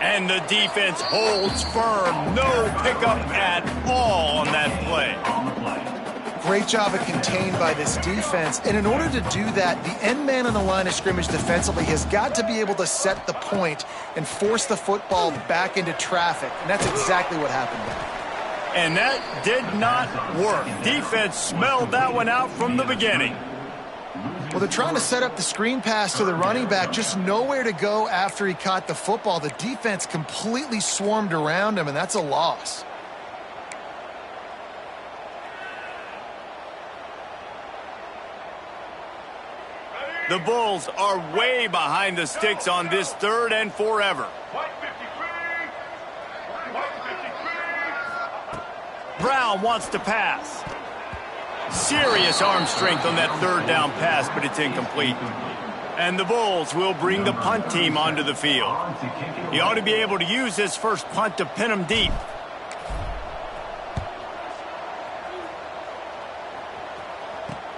And the defense holds firm. No pickup at all on that play. Great job of contained by this defense. And in order to do that, the end man on the line of scrimmage defensively has got to be able to set the point and force the football back into traffic. And that's exactly what happened there. And that did not work. Defense smelled that one out from the beginning. Well, they're trying to set up the screen pass to the running back, just nowhere to go after he caught the football. The defense completely swarmed around him, and that's a loss. The Bulls are way behind the sticks on this 3rd and forever. Brown wants to pass. Serious arm strength on that 3rd down pass, but it's incomplete. And the Bulls will bring the punt team onto the field. He ought to be able to use this first punt to pin him deep.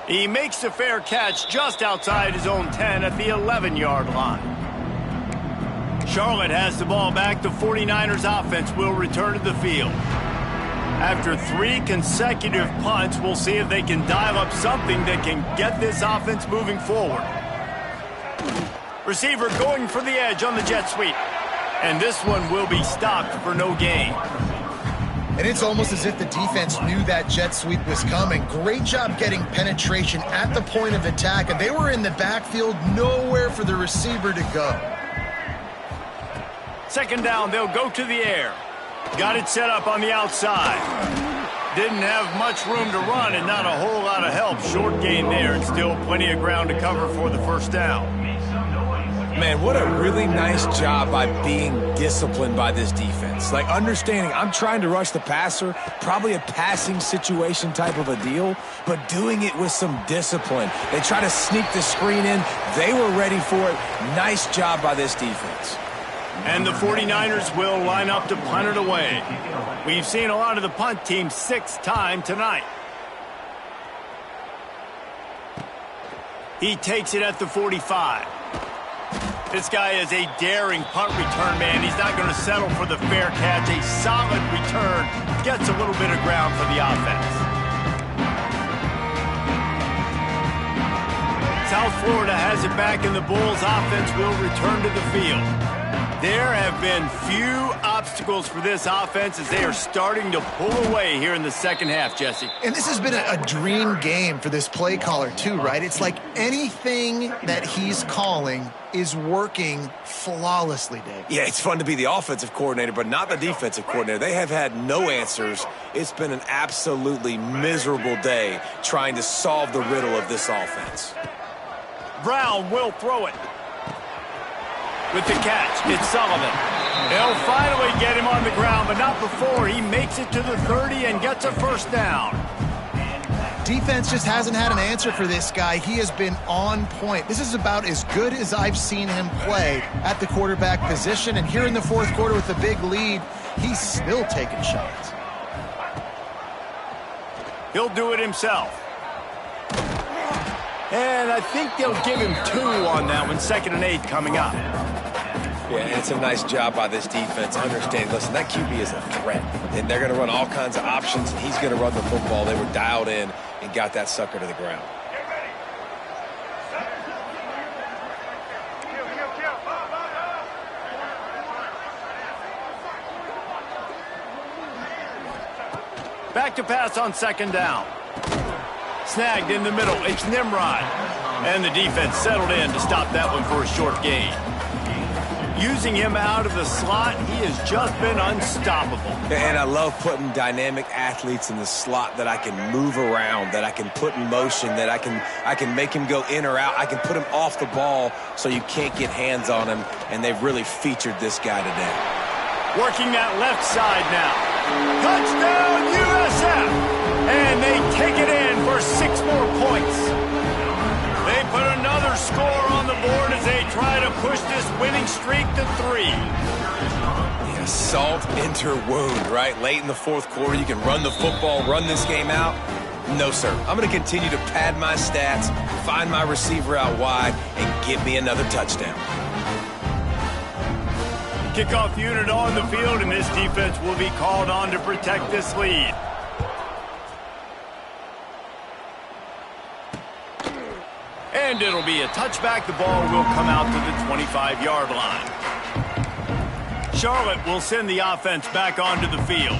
He makes a fair catch just outside his own 10 at the 11-yard line. Charlotte has the ball back. The 49ers offense will return to the field. After 3 consecutive punts, we'll see if they can dial up something that can get this offense moving forward. Receiver going for the edge on the jet sweep. And this one will be stopped for no gain. And it's almost as if the defense knew that jet sweep was coming. Great job getting penetration at the point of attack, and they were in the backfield, nowhere for the receiver to go. 2nd down, they'll go to the air. Got it set up on the outside. Didn't have much room to run and not a whole lot of help. Short gain there and still plenty of ground to cover for the 1st down. Man, what a really nice job by being disciplined by this defense. Like, understanding I'm trying to rush the passer, probably a passing situation type of a deal, but doing it with some discipline. They try to sneak the screen in. They were ready for it. Nice job by this defense. And the 49ers will line up to punt it away. We've seen a lot of the punt team 6 times tonight. He takes it at the 45. This guy is a daring punt return man. He's not going to settle for the fair catch. A solid return gets a little bit of ground for the offense. South Florida has it back, and the Bulls offense will return to the field. There have been few obstacles for this offense as they are starting to pull away here in the second half, Jesse. And this has been a dream game for this play caller too, right? It's like anything that he's calling is working flawlessly, Dave. Yeah, it's fun to be the offensive coordinator, but not the defensive coordinator. They have had no answers. It's been an absolutely miserable day trying to solve the riddle of this offense. Brown will throw it. With the catch, it's Sullivan. They'll finally get him on the ground, but not before he makes it to the 30 and gets a first down. Defense just hasn't had an answer for this guy. He has been on point. This is about as good as I've seen him play at the quarterback position. And here in the fourth quarter with the big lead, he's still taking shots. He'll do it himself. And I think they'll give him 2 on that one. 2nd and 8 coming up. Yeah, and it's a nice job by this defense understanding, listen, that QB is a threat. And they're going to run all kinds of options, and he's going to run the football. They were dialed in and got that sucker to the ground. Back to pass on 2nd down. Snagged in the middle. It's Nimrod. And the defense settled in to stop that one for a short gain. Using him out of the slot, he has just been unstoppable. And I love putting dynamic athletes in the slot that I can move around, that I can put in motion, that I can make him go in or out. I can put him off the ball so you can't get hands on him, and they've really featured this guy today. Working that left side now. Touchdown, USF! And they take it in for 6 more points. They put another score on the board as they try to push this winning streak to 3. Yeah, salt into wound, right? Late in the fourth quarter, you can run the football, run this game out. No, sir. I'm going to continue to pad my stats, find my receiver out wide, and give me another touchdown. Kickoff unit on the field, and this defense will be called on to protect this lead. And it'll be a touchback. The ball will come out to the 25-yard line. Charlotte will send the offense back onto the field.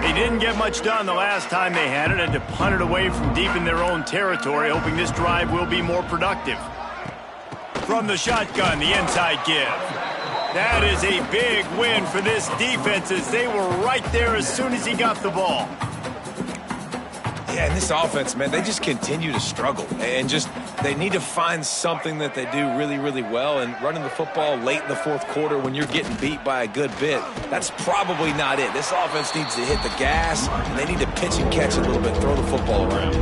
They didn't get much done the last time they had it, and to punt it away from deep in their own territory, hoping this drive will be more productive. From the shotgun, the inside give. That is a big win for this defense as they were right there as soon as he got the ball. Yeah, and this offense, man, they just continue to struggle. And they need to find something that they do really, really well. And running the football late in the fourth quarter when you're getting beat by a good bit, that's probably not it. This offense needs to hit the gas, and they need to pitch and catch a little bit, throw the football around.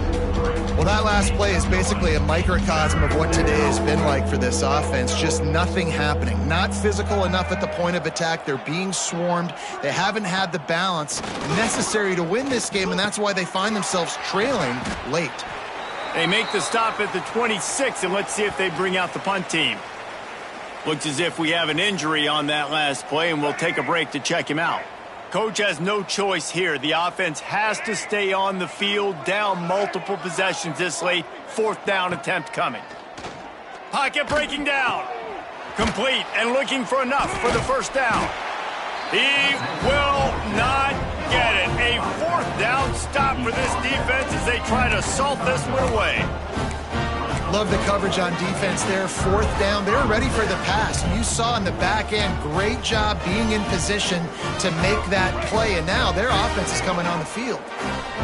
Well, that last play is basically a microcosm of what today has been like for this offense. Just nothing happening. Not physical enough at the point of attack. They're being swarmed. They haven't had the balance necessary to win this game, and that's why they find themselves trailing late. They make the stop at the 26, and let's see if they bring out the punt team. Looks as if we have an injury on that last play, and we'll take a break to check him out. Coach has no choice here. The offense has to stay on the field, down multiple possessions this late. 4th down attempt coming. Pocket breaking down. Complete and looking for enough for the first down. He will not get it. A 4th down stop for this defense as they try to salt this one away. Love the coverage on defense there. 4th down. They're ready for the pass. You saw in the back end, great job being in position to make that play. And now their offense is coming on the field.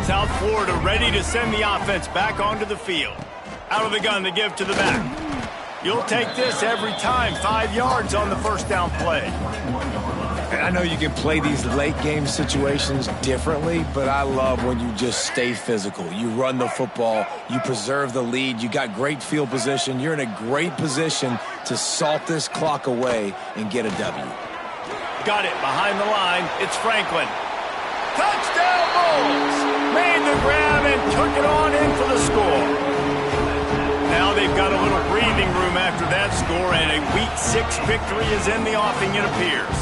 South Florida ready to send the offense back onto the field. Out of the gun, they give to the back. You'll take this every time. 5 yards on the first down play. And I know you can play these late game situations differently, but I love when you just stay physical. You run the football, you preserve the lead, you got great field position, you're in a great position to salt this clock away and get a W. Got it behind the line. It's Franklin. Touchdown Bulls! Made the grab and took it on in for the score. Now Now they've got a little breathing room after that score, and a Week 6 victory is in the offing, it appears.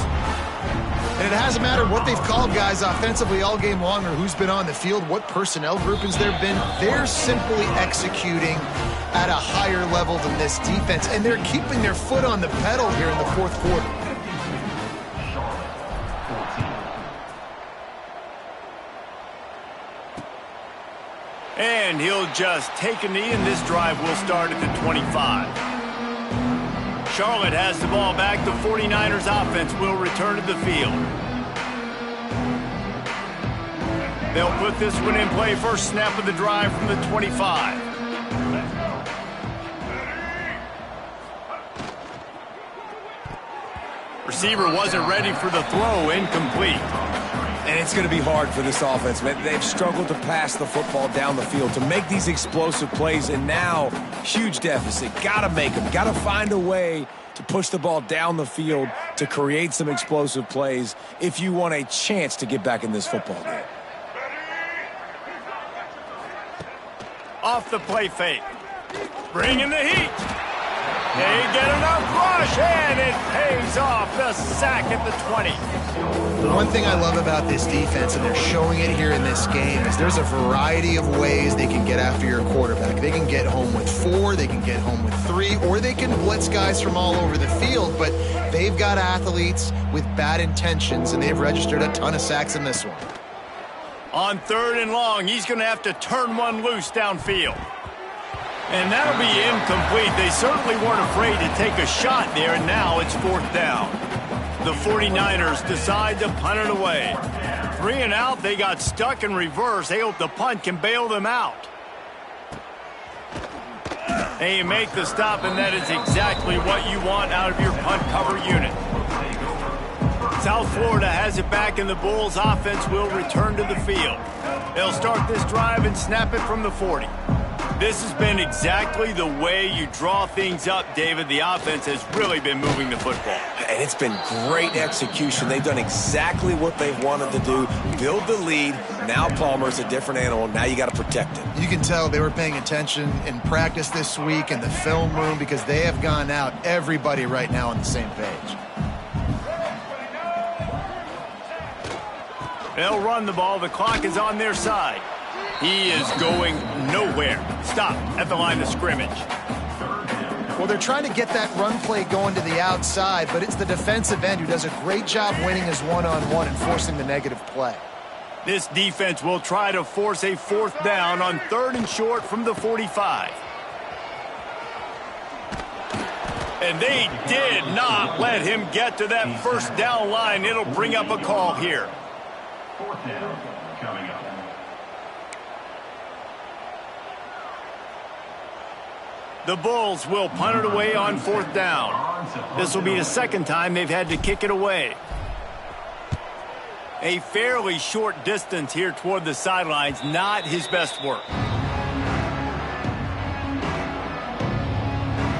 And it hasn't mattered what they've called guys offensively all game long or who's been on the field, what personnel groupings there have been. They're simply executing at a higher level than this defense, and they're keeping their foot on the pedal here in the fourth quarter. And he'll just take a knee, and this drive will start at the 25. Charlotte has the ball back. The 49ers offense will return to the field. They'll put this one in play. First snap of the drive from the 25. Receiver wasn't ready for the throw, incomplete. And it's going to be hard for this offense, man. They've struggled to pass the football down the field, to make these explosive plays, and now, huge deficit. Got to make them. Got to find a way to push the ball down the field to create some explosive plays if you want a chance to get back in this football game. Off the play fake. Bringing the heat. They get enough rush, and it pays off. The sack at the 20. One thing I love about this defense, and they're showing it here in this game, is there's a variety of ways they can get after your quarterback. They can get home with 4, they can get home with 3, or they can blitz guys from all over the field, but they've got athletes with bad intentions, and they've registered a ton of sacks in this one. On 3rd and long, he's going to have to turn one loose downfield. And that'll be incomplete. They certainly weren't afraid to take a shot there, and now it's 4th down. The 49ers decide to punt it away. 3 and out, they got stuck in reverse. They hope the punt can bail them out. They make the stop, and that is exactly what you want out of your punt cover unit. South Florida has it back, and the Bulls offense will return to the field. They'll start this drive and snap it from the 40. This has been exactly the way you draw things up, David. The offense has really been moving the football. And it's been great execution. They've done exactly what they've wanted to do. Build the lead. Now Palmer's a different animal. Now you got to protect him. You can tell they were paying attention in practice this week in the film room because they have gone out, everybody right now on the same page. They'll run the ball. The clock is on their side. He is going nowhere. Stop at the line of scrimmage. Well, they're trying to get that run play going to the outside, but it's the defensive end who does a great job winning his one-on-one and forcing the negative play. This defense will try to force a 4th down on 3rd and short from the 45. And they did not let him get to that 1st down line. It'll bring up a call here. 4th down coming up. The Bulls will punt it away on 4th down. This will be the 2nd time they've had to kick it away. A fairly short distance here toward the sidelines, not his best work.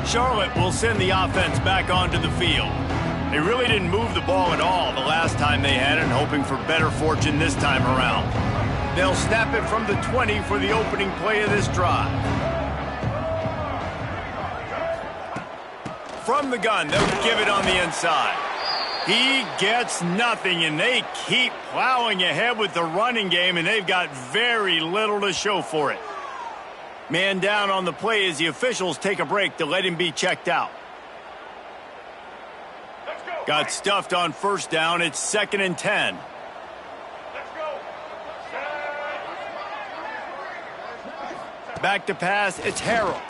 Charlotte will send the offense back onto the field. They really didn't move the ball at all the last time they had it, hoping for better fortune this time around. They'll snap it from the 20 for the opening play of this drive. From the gun, they'll give it on the inside. He gets nothing, and they keep plowing ahead with the running game, and they've got very little to show for it. Man down on the play as the officials take a break to let him be checked out. Got stuffed on 1st down. It's 2nd and 10. Back to pass. It's Harrell.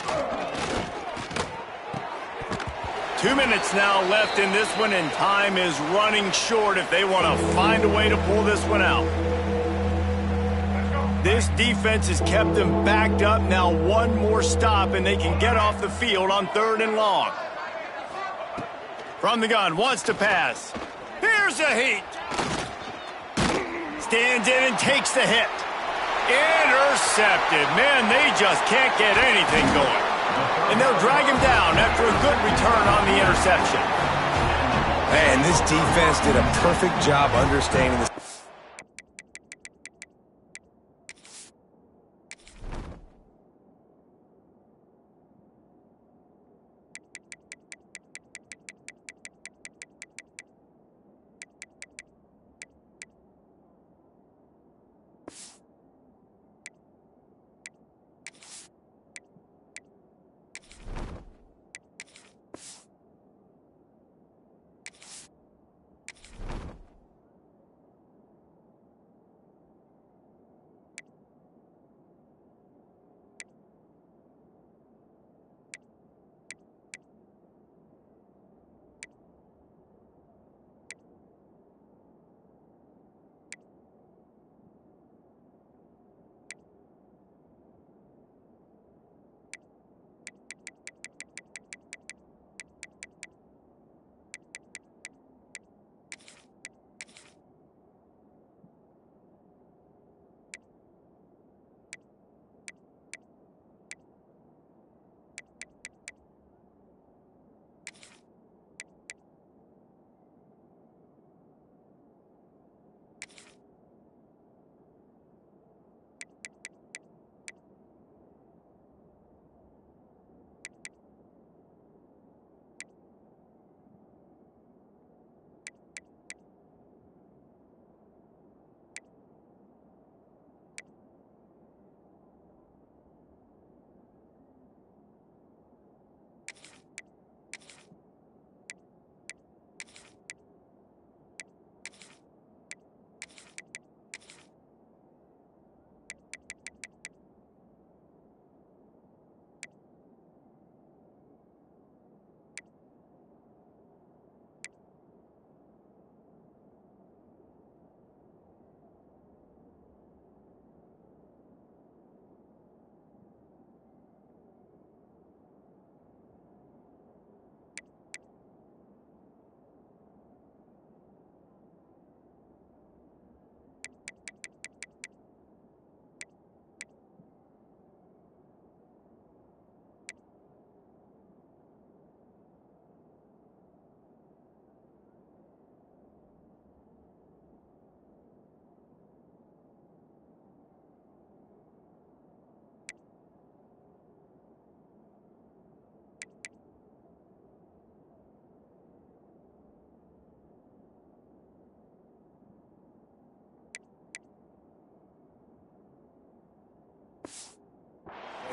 2 minutes now left in this one, and time is running short if they want to find a way to pull this one out. This defense has kept them backed up. Now one more stop, and they can get off the field on 3rd and long. From the gun, wants to pass. Here's a heat. Stands in and takes the hit. Intercepted. Man, they just can't get anything going. And they'll drag him down after a good return on the interception. Man, this defense did a perfect job understanding this.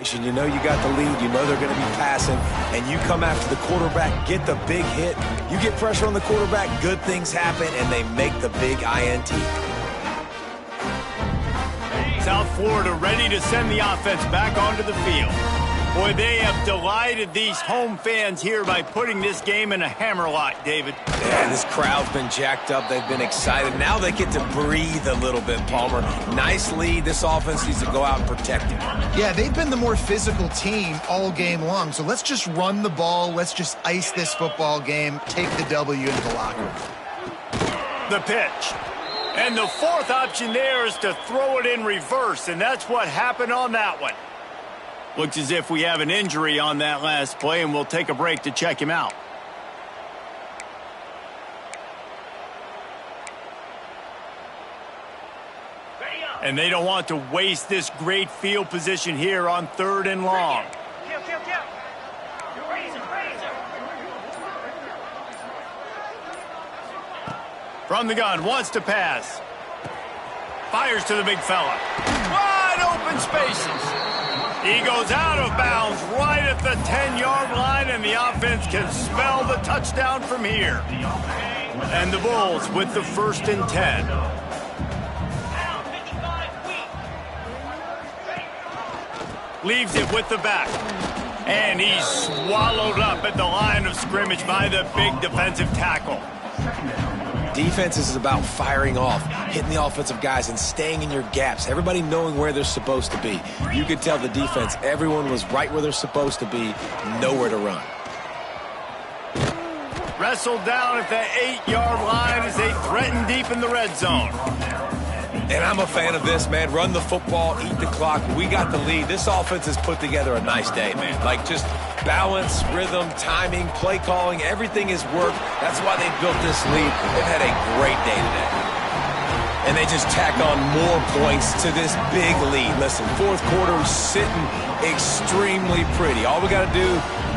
You know you got the lead, you know they're going to be passing, and you come after the quarterback, get the big hit. You get pressure on the quarterback, good things happen, and they make the big INT. South Florida ready to send the offense back onto the field. Boy, they have delighted these home fans here by putting this game in a hammerlock, David. Yeah, this crowd's been jacked up. They've been excited. Now they get to breathe a little bit, Palmer. Nice lead. This offense needs to go out and protect it. Yeah, they've been the more physical team all game long. So let's just run the ball. Let's just ice this football game. Take the W into the locker room. The pitch. And the fourth option there is to throw it in reverse, and that's what happened on that one. Looks as if we have an injury on that last play, and we'll take a break to check him out. And they don't want to waste this great field position here on 3rd and long. From the gun, wants to pass. Fires to the big fella. Wide open spaces. He goes out of bounds right at the 10-yard line, and the offense can smell the touchdown from here. And the Bulls with the 1st and 10. Leaves it with the back. And he's swallowed up at the line of scrimmage by the big defensive tackle. Defense is about firing off, hitting the offensive guys, and staying in your gaps. Everybody knowing where they're supposed to be. You could tell the defense, everyone was right where they're supposed to be, nowhere to run. Wrestled down at the 8-yard line as they threaten deep in the red zone. And I'm a fan of this, man. Run the football, eat the clock. We got the lead. This offense has put together a nice day, man. Like, just balance, rhythm, timing, play calling, everything has worked. That's why they built this lead. They've had a great day today. And they just tack on more points to this big lead. Listen, 4th quarter sitting extremely pretty. All we got to do,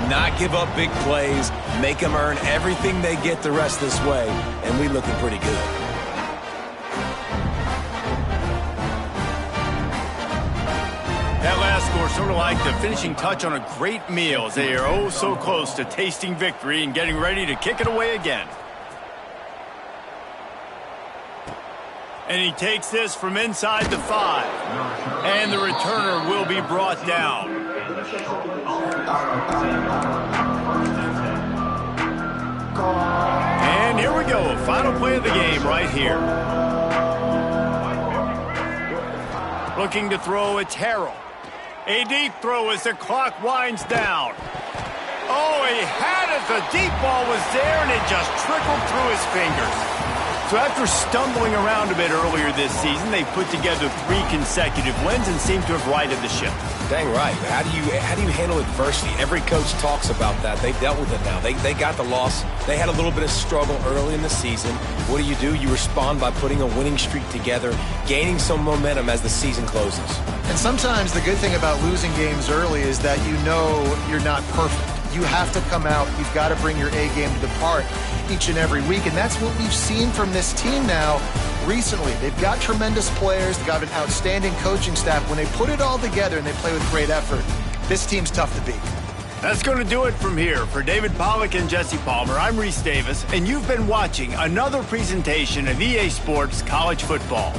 not give up big plays, make them earn everything they get the rest this way, and we looking pretty good. That last score sort of like the finishing touch on a great meal as they are oh so close to tasting victory and getting ready to kick it away again. And he takes this from inside the 5. And the returner will be brought down. And here we go. Final play of the game right here. Looking to throw, it's Harrell. A deep throw as the clock winds down. Oh, he had it. The deep ball was there, and it just trickled through his fingers. So after stumbling around a bit earlier this season, they put together 3 consecutive wins and seem to have righted the ship. Dang right. How do you handle adversity? Every coach talks about that. They've dealt with it now. They got the loss. They had a little bit of struggle early in the season. What do? You respond by putting a winning streak together, gaining some momentum as the season closes. And sometimes the good thing about losing games early is that you know you're not perfect. You have to come out. You've got to bring your A game to the part each and every week. And that's what we've seen from this team now recently. They've got tremendous players. They've got an outstanding coaching staff. When they put it all together and they play with great effort, this team's tough to beat. That's going to do it from here. For David Pollack and Jesse Palmer, I'm Reese Davis, and you've been watching another presentation of EA Sports College Football.